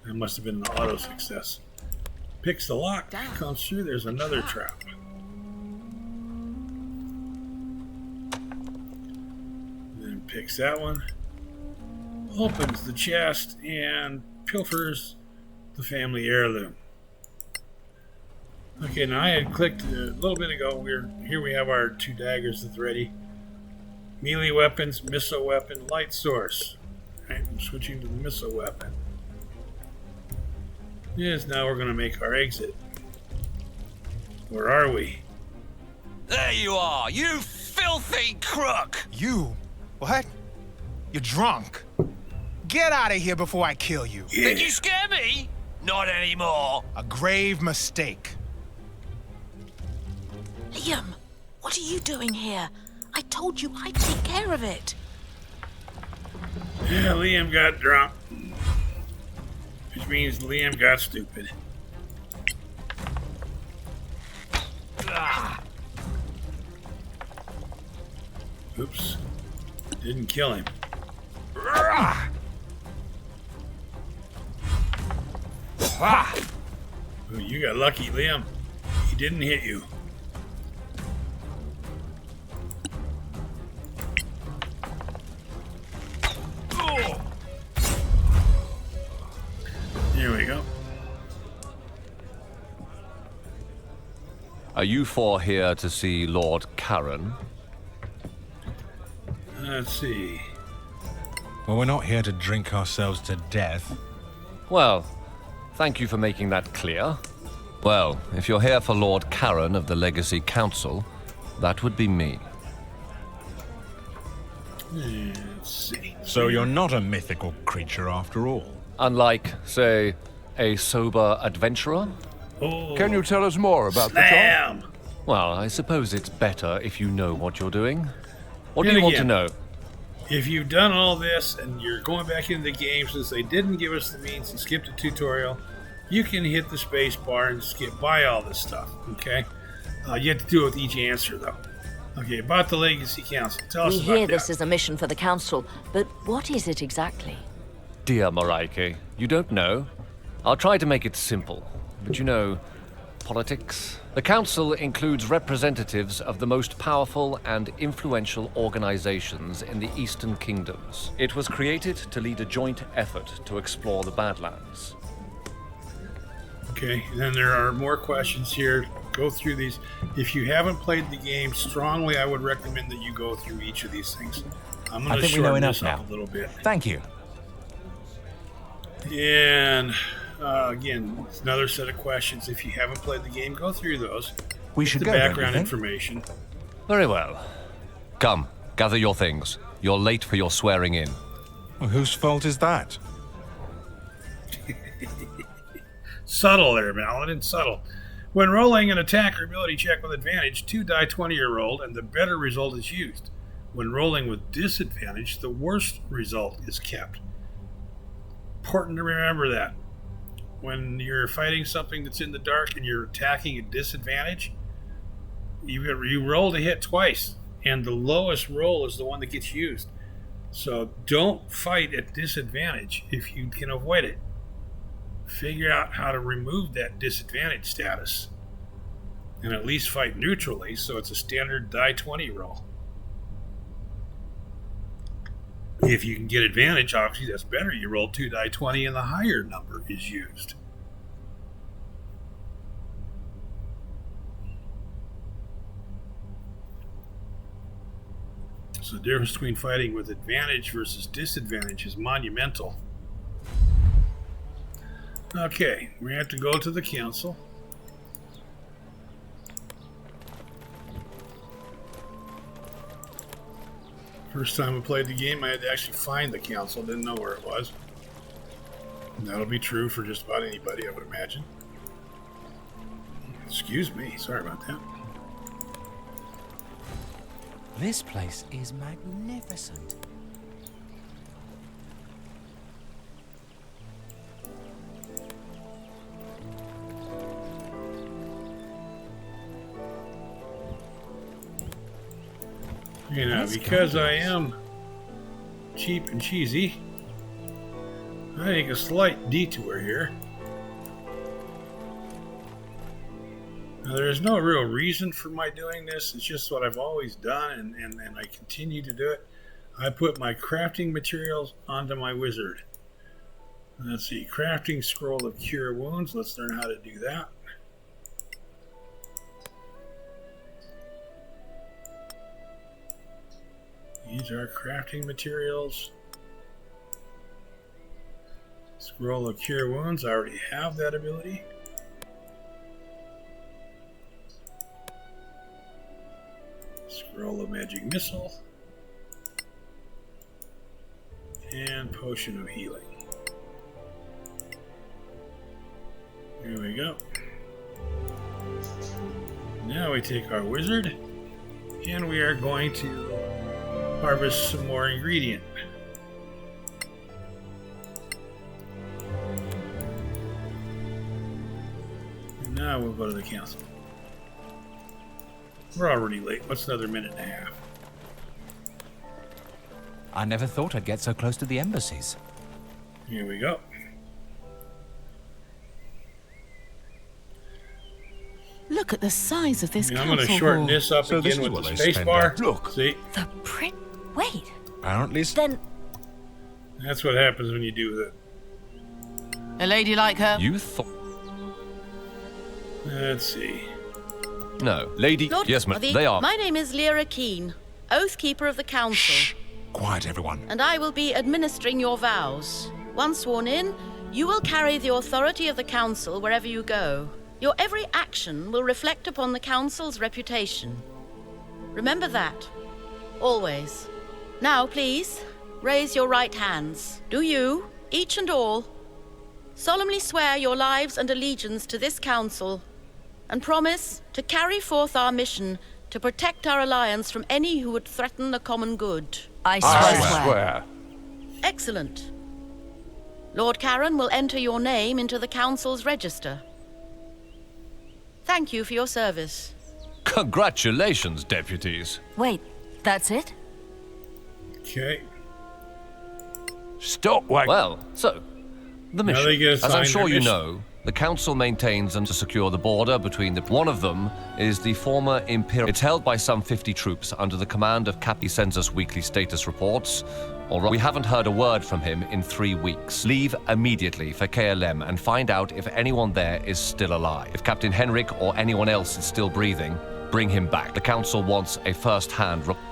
That must have been an auto success. Picks the lock, comes through, there's another trap. Then picks that one, opens the chest, and pilfers the family heirloom. Okay, now I had clicked a little bit ago, here we have our 2 daggers that's ready. Melee weapons, missile weapon, light source. All right, I'm switching to the missile weapon. Yes, now we're going to make our exit. Where are we? There you are, you filthy crook! You? What? You're drunk. Get out of here before I kill you. Yeah. Did you scare me? Not anymore. A grave mistake. Liam, what are you doing here? I told you I'd take care of it. Yeah, Liam got drunk. Which means Liam got stupid. Oops. Didn't kill him. Ooh, you got lucky, Liam. He didn't hit you. Here we go. Are you four here to see Lord Karen? Let's see. Well, we're not here to drink ourselves to death. Well, thank you for making that clear. Well, if you're here for Lord Karen of the Legacy Council, that would be me. Let's see. So you're not a mythical creature after all? Unlike, say, a sober adventurer? Oh, Can you tell us more about slam. the job? Well, I suppose it's better if you know what you're doing. What do And you want to again, know? If you've done all this and you're going back into the game since they didn't give us the means to skip the tutorial, you can hit the space bar and skip by all this stuff, okay? You have to do it with each answer, though. Okay, about the Legacy Council. Tell us We about hear that. this is a mission for the Council, but what is it exactly? Dear Mareike, you don't know? I'll try to make it simple. But you know, politics? The Council includes representatives of the most powerful and influential organizations in the Eastern Kingdoms. It was created to lead a joint effort to explore the Badlands. Okay, and then there are more questions here. Go through these. If you haven't played the game, strongly I would recommend that you go through each of these things. I'm going to shorten this up a little bit. Thank you. And again, it's another set of questions. If you haven't played the game, go through those. We should the go, don't you background think? information. Very well. Come, gather your things. You're late for your swearing in. Well, whose fault is that? Subtle there, Paladin, subtle. When rolling an attack or ability check with advantage, 2 die 20 are rolled and the better result is used. When rolling with disadvantage, the worst result is kept. Important to remember that. When you're fighting something that's in the dark and you're attacking at disadvantage, you roll to hit twice, and the lowest roll is the one that gets used. So don't fight at disadvantage if you can avoid it. Figure out how to remove that disadvantage status and at least fight neutrally, so it's a standard die 20 roll. If you can get advantage, obviously that's better. You roll 2 die 20 and the higher number is used. So the difference between fighting with advantage versus disadvantage is monumental. Okay, we have to go to the council. First time I played the game, I had to actually find the council. Didn't know where it was. And that'll be true for just about anybody, I would imagine. Excuse me, sorry about that. This place is magnificent. You know, because I am cheap and cheesy, I take a slight detour here. Now, there is no real reason for my doing this. It's just what I've always done, and I continue to do it. I put my crafting materials onto my wizard. Let's see, crafting scroll of cure wounds. Let's learn how to do that. These are crafting materials. Scroll of cure wounds. I already have that ability. Scroll of magic missile. And potion of healing. Here we go. Now we take our wizard and we are going to harvest some more ingredient. And now we'll go to the council. We're already late. What's another minute and a half? I never thought I'd get so close to the embassies. Here we go. Look at the size of this council I'm going to shorten hall. this up So this again is with what the they space spend bar. out. Look. See? The print. Wait. Apparently, Then That's what happens when you do that. A lady like her? You thought... Let's see. No. Lady... Lord Yes, ma'am. Garvey, They are... My name is Lyra Keene, Oathkeeper of the Council. quiet, everyone. And I will be administering your vows. Once sworn in, you will carry the authority of the Council wherever you go. Your every action will reflect upon the Council's reputation. Remember that. Always. Now, please, raise your right hands. Do you, each and all, solemnly swear your lives and allegiance to this Council, and promise to carry forth our mission to protect our alliance from any who would threaten the common good? I swear. Excellent. Lord Caron will enter your name into the Council's register. Thank you for your service. Congratulations, deputies. Wait, that's it? Okay. Stop, Wag. Well, so, the Now mission. they get As I'm assigned sure their you mission. know, the Council maintains and to secure the border between the... One of them is the former Emporium. It's held by some 50 troops under the command of Capi sends us weekly status reports. We haven't heard a word from him in 3 weeks. Leave immediately for Caer Lem and find out if anyone there is still alive. If Captain Henrik or anyone else is still breathing, bring him back. The Council wants a first-hand report.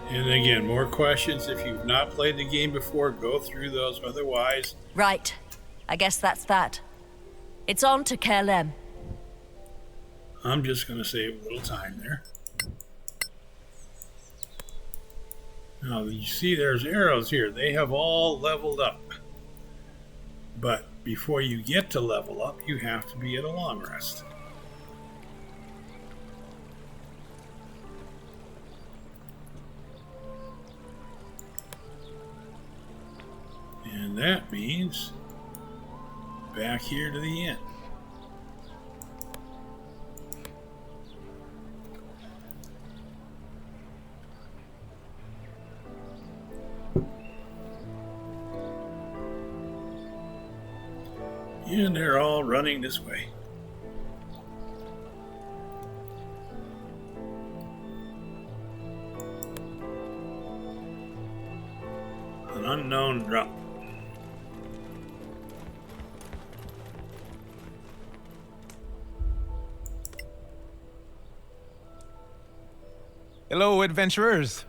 And again, more questions. If you've not played the game before, go through those. Otherwise, Right. I guess that's that. It's on to Caer Lem. I'm just going to save a little time there. Now, you see there's arrows here. They have all leveled up. But before you get to level up, you have to be at a long rest. And that means back here to the inn. And they're all running this way. An unknown drunk. Hello, adventurers.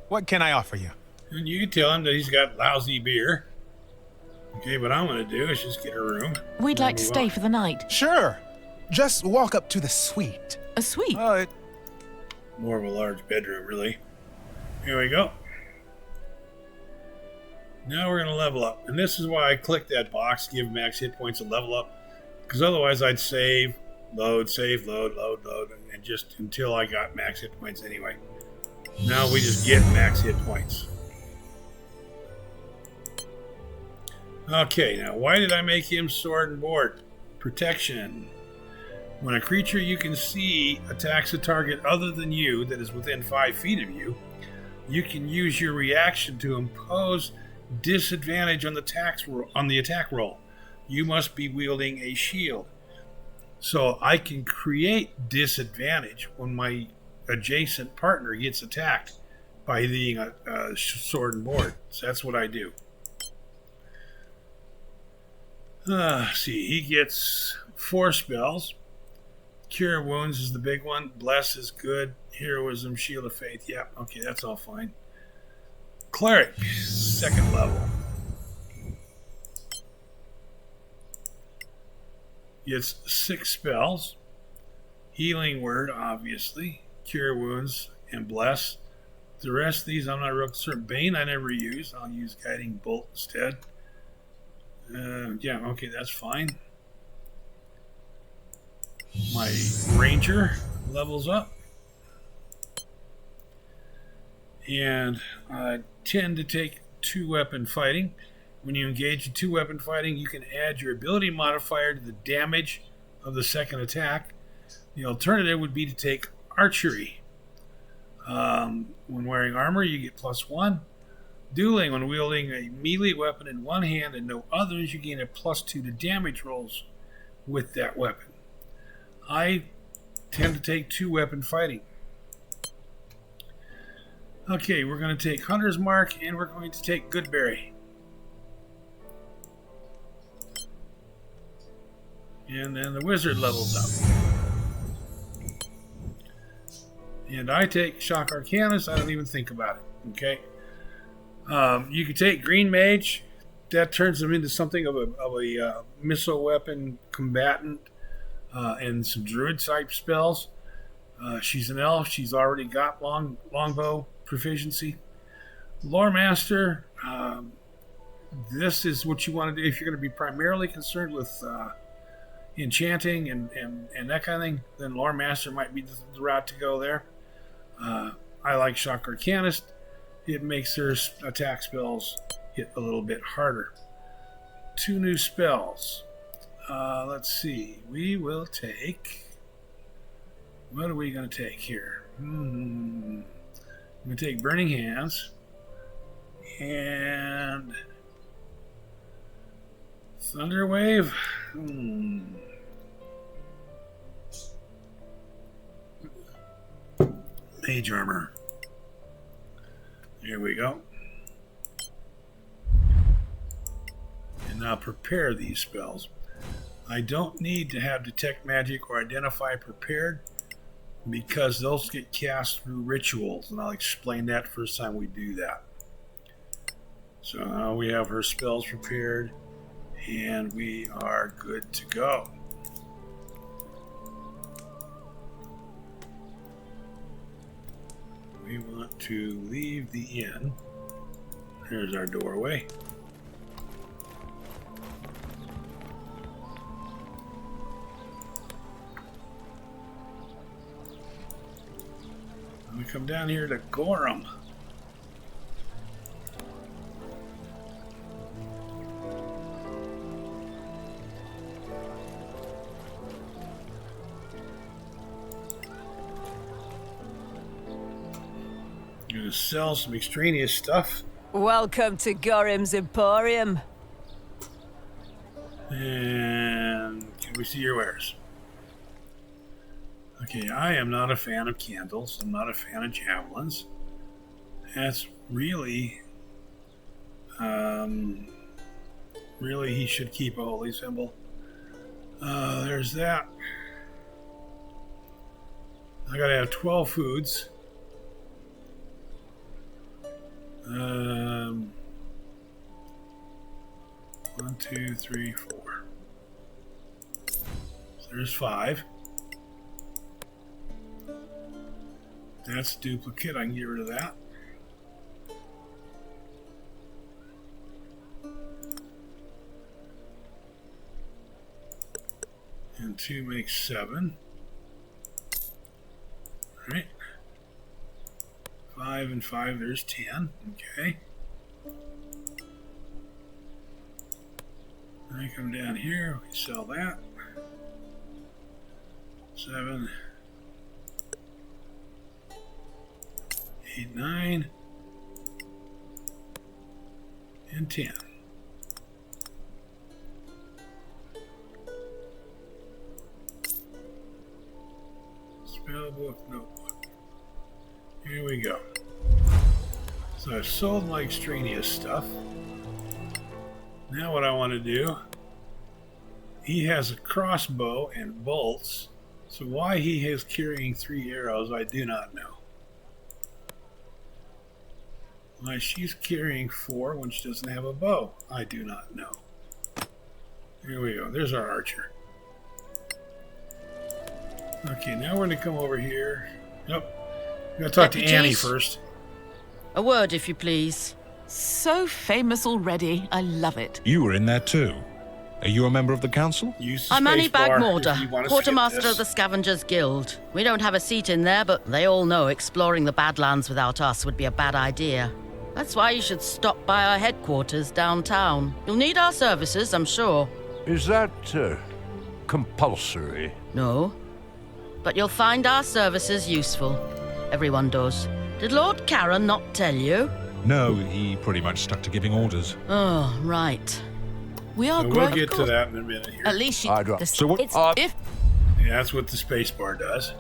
What can I offer you? And you can tell him that he's got lousy beer. Okay, what I'm going to do is just get a room. We'd like to Move stay on. for the night. Sure. Just walk up to the suite. A suite? More of a large bedroom, really. Here we go. Now we're going to level up. And this is why I clicked that box, give max hit points and level up. Because otherwise I'd save, load, and just until I got max hit points anyway. Now we just get max hit points. Okay, now why did I make him sword and board? Protection. When a creature you can see attacks a target other than you that is within 5 feet of you, you can use your reaction to impose disadvantage on the attack roll. You must be wielding a shield. So I can create disadvantage when my adjacent partner gets attacked by being a sword and board. So that's what I do. See, he gets 4 spells. Cure Wounds is the big one. Bless is good. Heroism, Shield of Faith. Yeah, okay, that's all fine. Cleric, 2nd level. Gets 6 spells. Healing Word, obviously. Cure Wounds and Bless. The rest of these I'm not real concerned. Bane I never use. I'll use Guiding Bolt instead. Yeah, okay, that's fine. My Ranger levels up. And I tend to take 2-weapon fighting. When you engage in 2-weapon fighting, you can add your ability modifier to the damage of the second attack. The alternative would be to take archery. When wearing armor, you get +1. Dueling, when wielding a melee weapon in one hand and no others, you gain a +2 to damage rolls with that weapon. I tend to take 2-weapon fighting. Okay, we're going to take Hunter's Mark and we're going to take Goodberry. And then the wizard levels up. And I take Shock Arcanist. I don't even think about it. Okay. You can take Green Mage. That turns them into something of a missile weapon combatant and some druid type spells. She's an elf. She's already got longbow proficiency. Lore Master. This is what you want to do if you're going to be primarily concerned with enchanting and that kind of thing. Then Lore Master might be the route to go there. I like Shock Arcanist. It makes their attack spells hit a little bit harder. 2 new spells. Let's see. We will take... What are we going to take here? I'm going to take Burning Hands. And... Thunder Wave. Mage Armor. Here we go. And now prepare these spells. I don't need to have Detect Magic or Identify Prepared because those get cast through rituals, and I'll explain that first time we do that. So now we have her spells prepared, and we are good to go. We want to leave the inn. Here's our doorway. We come down here to Gorham. Gonna sell some extraneous stuff. Welcome to Gorham's Emporium. And can we see your wares? Okay, I am not a fan of candles. I'm not a fan of javelins. That's really, really he should keep a holy symbol. There's that. I gotta have 12 foods. 1, 2, 3, 4. So there's 5. That's duplicate. I can get rid of that. And 2 makes 7. All right. 5 and 5, there's 10. Okay. I come down here, we sell that. 7, 8, 9, and 10. Spellbook, notebook. Here we go. So I've sold my extraneous stuff. Now what I want to do, he has a crossbow and bolts. So why he is carrying 3 arrows, I do not know. Why she's carrying 4 when she doesn't have a bow, I do not know. Here we go. There's our archer. Okay, now we're going to come over here. Nope. I'm going to talk to Annie first. A word, if you please. So famous already. I love it. You were in there too. Are you a member of the council? I'm Annie Bagmorder, quartermaster of the Scavengers Guild. We don't have a seat in there, but they all know exploring the Badlands without us would be a bad idea. That's why you should stop by our headquarters downtown. You'll need our services, I'm sure. Is that compulsory? No. But you'll find our services useful. Everyone does. Did Lord Karen not tell you? No, he pretty much stuck to giving orders. Oh, right. We are We'll get to that in a minute here. At least So what? if Yeah, that's what the space bar does.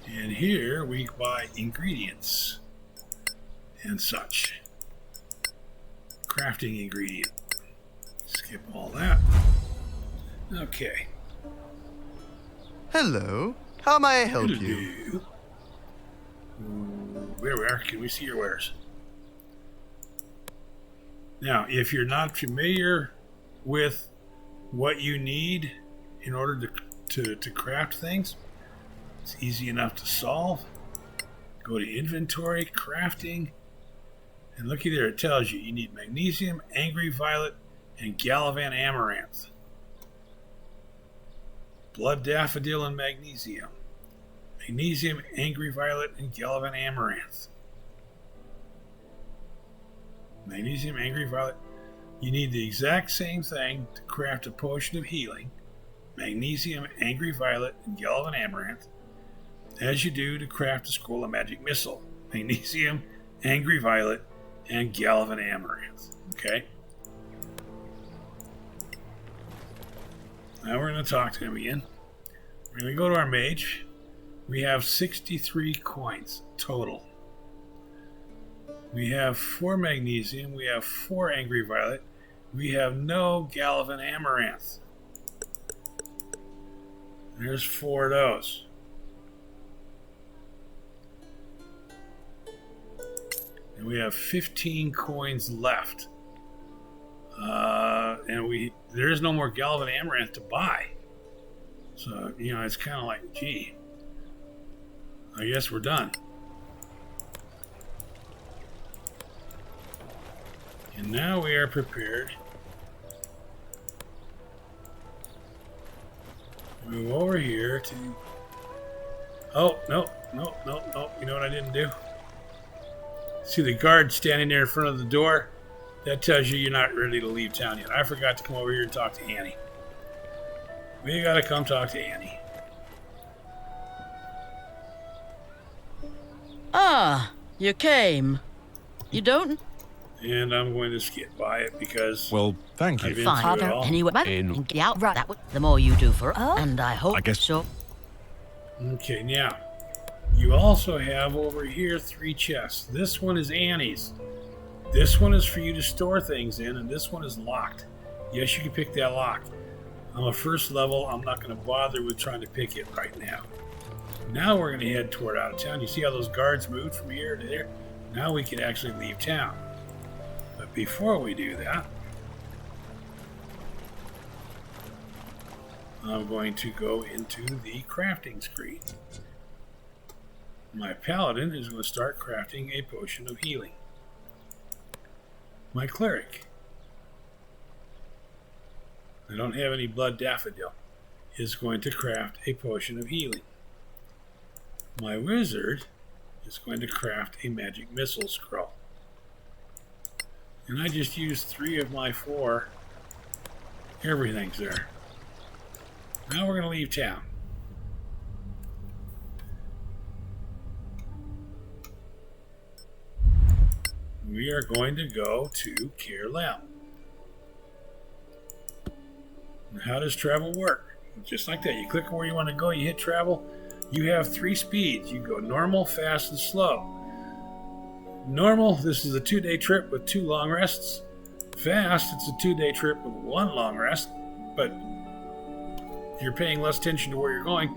And here we buy ingredients and such. Crafting ingredient. Skip all that. Okay. Hello. How may I help you? Hello. Where? Can we see your wares? Now, if you're not familiar with what you need in order to craft things, it's easy enough to solve. Go to inventory, crafting, and looky there, it tells you need magnesium, angry violet, and Galavan amaranth. Blood daffodil and magnesium. Magnesium, angry violet, and Galavan amaranth. Magnesium, angry violet. You need the exact same thing to craft a potion of healing. Magnesium, angry violet, and Galavan amaranth. As you do to craft a scroll of magic missile. Magnesium, angry violet, and Galavan amaranth. Okay? Now we're going to talk to him again. We're going to go to our mage. We have 63 coins total. We have 4 magnesium. We have 4 angry violet. We have no Galavan amaranth. There's 4 of those. And we have 15 coins left. And there is no more Galavan amaranth to buy. So, it's kind of like, gee, I guess we're done. And now we are prepared to move over here to... Oh, no. You know what I didn't do? See the guard standing there in front of the door? That tells you you're not ready to leave town yet. I forgot to come over here and talk to Annie. We gotta come talk to Annie. Ah, you came. You don't? And I'm going to skip by it because... Well, thank you. I've been Fine. through it all. Anyway, get out. Right. The more you do for us, and I hope I guess so. Okay, now, you also have over here 3 chests. This one is Annie's. This one is for you to store things in, and this one is locked. Yes, you can pick that lock. On a first level, I'm not going to bother with trying to pick it right now. Now we're going to head toward out of town. You see how those guards moved from here to there? Now we can actually leave town. But before we do that, I'm going to go into the crafting screen. My paladin is going to start crafting a potion of healing. My cleric, I don't have any blood daffodil, is going to craft a potion of healing. My wizard is going to craft a magic missile scroll. And I just used 3 of my 4. Everything's there. Now we're going to leave town. We are going to go to Caer Lem. And how does travel work? Just like that. You click where you want to go, you hit travel. You have 3 speeds. You go normal, fast, and slow. Normal, this is a 2-day trip with 2 long rests. Fast, it's a 2-day trip with 1 long rest. But if you're paying less attention to where you're going,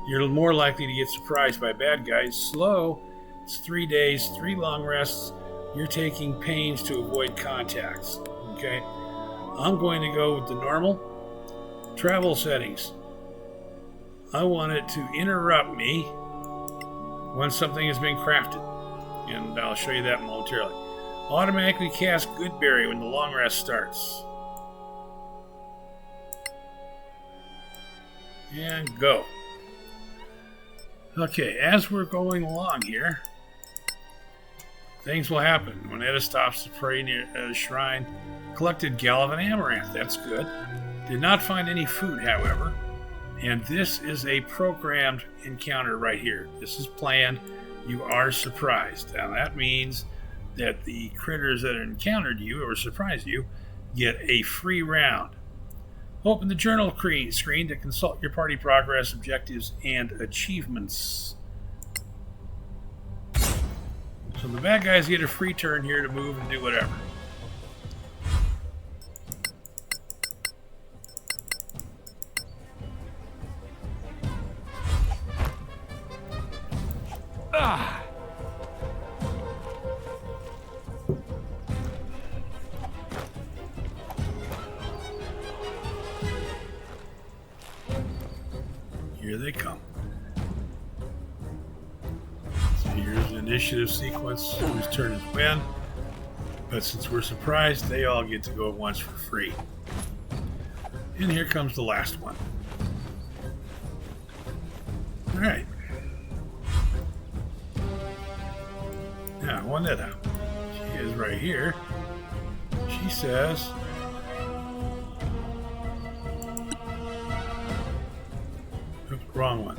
you're more likely to get surprised by bad guys. Slow, it's 3 days, 3 long rests. You're taking pains to avoid contacts. Okay? I'm going to go with the normal. Travel settings. I want it to interrupt me when something has been crafted. And I'll show you that momentarily. Automatically cast Goodberry when the long rest starts. And go. Okay, as we're going along here, things will happen. When Etta stops to pray near a shrine, Collected Gallon Amaranth. That's good. Did not find any food, however. And this is a programmed encounter right here. This is planned. You are surprised. Now that means that the critters that encountered you or surprised you get a free round. Open the journal screen to consult your party progress, objectives, and achievements. So the bad guys get a free turn here to move and do whatever. Here they come. So here's the initiative sequence. Whose turn is when? But since we're surprised, they all get to go at once for free. And here comes the last one. All right. Now, Juanetta. She is right here. She says... Oops, wrong one.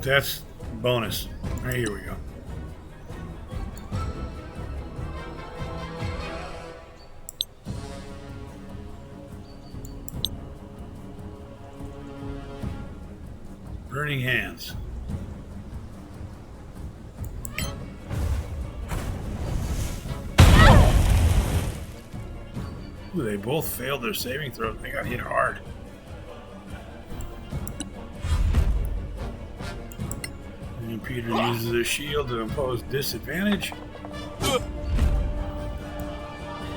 That's bonus. All right, here we go. Burning hands. Ooh, they both failed their saving throws. They got hit hard. And Peter uses a shield to impose disadvantage.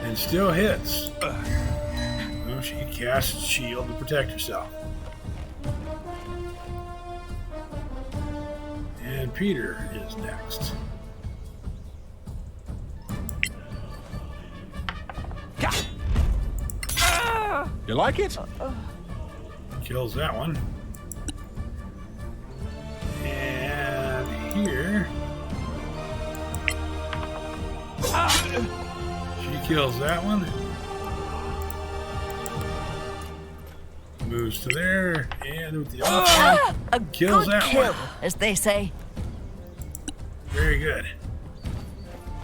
And still hits. Well, she casts shield to protect herself. And Peter is next. You like it? Kills that one. And here... She kills that one. Moves to there, and with the offhand, kills that kill, one. as they say. Very good.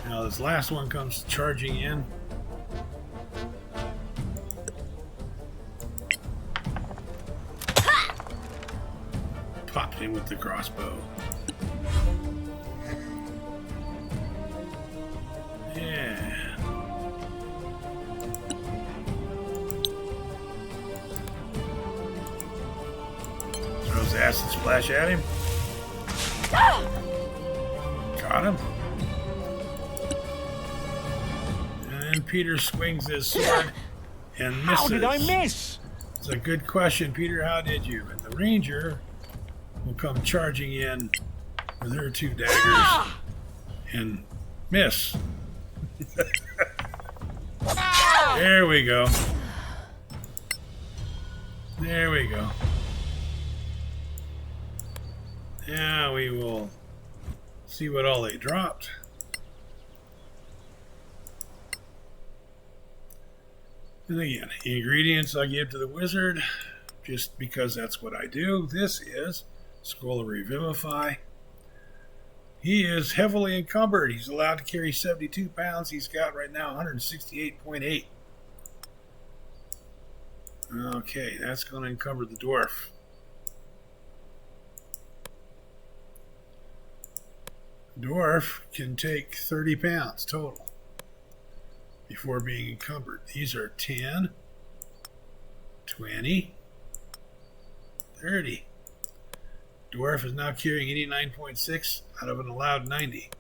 Now this last one comes charging in. Popped him with the crossbow. Yeah. Throws acid splash at him. Got him. And Peter swings his sword and misses. How did I miss? It's a good question, Peter. How did you? And the ranger will come charging in with her two daggers and miss. There we go. There we go. Now we will see what all they dropped. And again, ingredients I give to the wizard, just because that's what I do. This is Scroll of Revivify. He is heavily encumbered. He's allowed to carry 72 pounds. He's got right now 168.8. Okay, that's going to encumber the dwarf. Dwarf can take 30 pounds total before being encumbered. These are 10, 20, 30. Dwarf is now carrying 89.6 out of an allowed 90.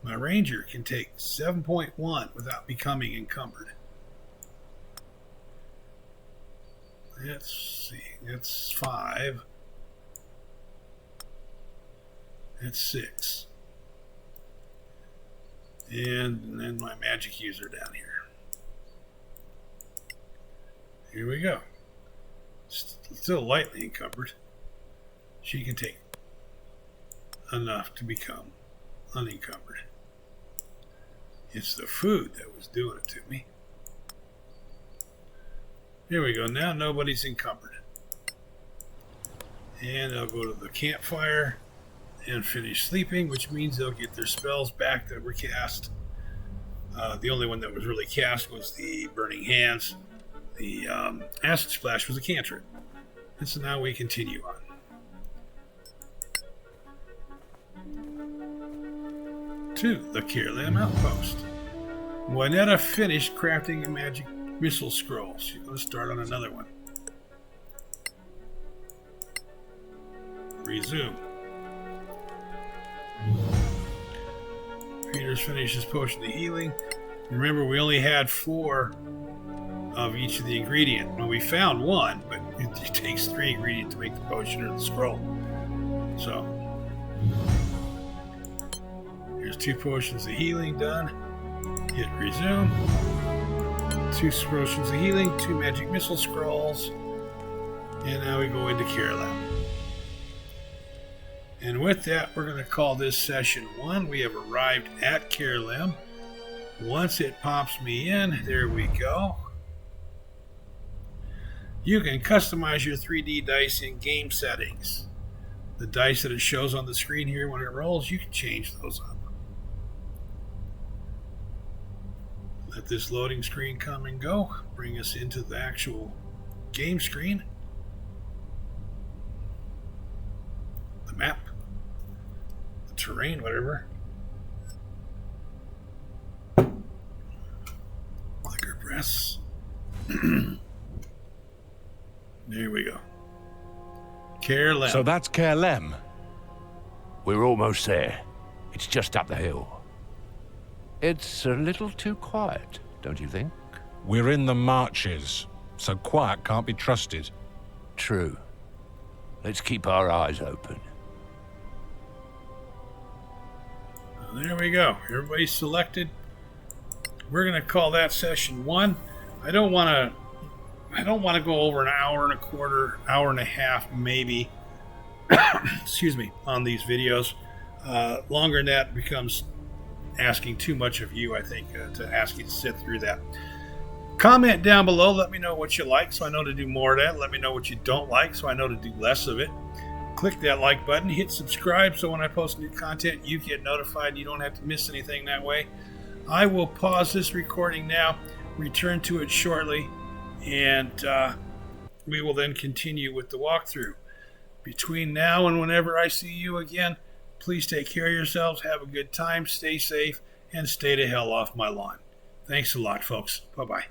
My ranger can take 7.1 without becoming encumbered. Let's see. That's 5. That's 6. And then my magic user down here. Here we go. Still lightly encumbered. She can take enough to become unencumbered. It's the food that was doing it to me. Here we go. Now nobody's encumbered. And I'll go to the campfire and finish sleeping, which means they'll get their spells back that were cast. The only one that was really cast was the Burning Hands. The Acid Splash was a cantrip. And so now we continue on. To the Caer Lem outpost. Juanetta finished crafting a magic missile scroll. She's going to start on another one. Resume. Peter's finished his potion of healing. Remember, we only had 4 of each of the ingredient. Well, we found 1, but it takes 3 ingredients to make the potion or the scroll. So, here's 2 potions of healing done. Hit resume. 2 potions of healing, 2 magic missile scrolls. And now we go into Caer Lem. And with that, we're going to call this session 1. We have arrived at Caer Lem. Once it pops me in, there we go. You can customize your 3D dice in game settings. The dice that it shows on the screen here when it rolls, you can change those up. Let this loading screen come and go. Bring us into the actual game screen. The map. The terrain, whatever. Clicker press. There we go. Caer Lem. So that's Caer Lem. We're almost there. It's just up the hill. It's a little too quiet, don't you think? We're in the marches, so quiet can't be trusted. True. Let's keep our eyes open. There we go. Everybody's selected. We're going to call that session 1. I don't want to go over an hour and a quarter, hour and a half, maybe. Excuse me, on these videos. Longer than that becomes asking too much of you, I think, to ask you to sit through that. Comment down below. Let me know what you like so I know to do more of that. Let me know what you don't like so I know to do less of it. Click that like button. Hit subscribe so when I post new content, you get notified. You don't have to miss anything that way. I will pause this recording now, return to it shortly, and we will then continue with the walkthrough. Between now and whenever I see you again, please take care of yourselves, have a good time, stay safe, and stay the hell off my lawn. Thanks a lot, folks. Bye-bye.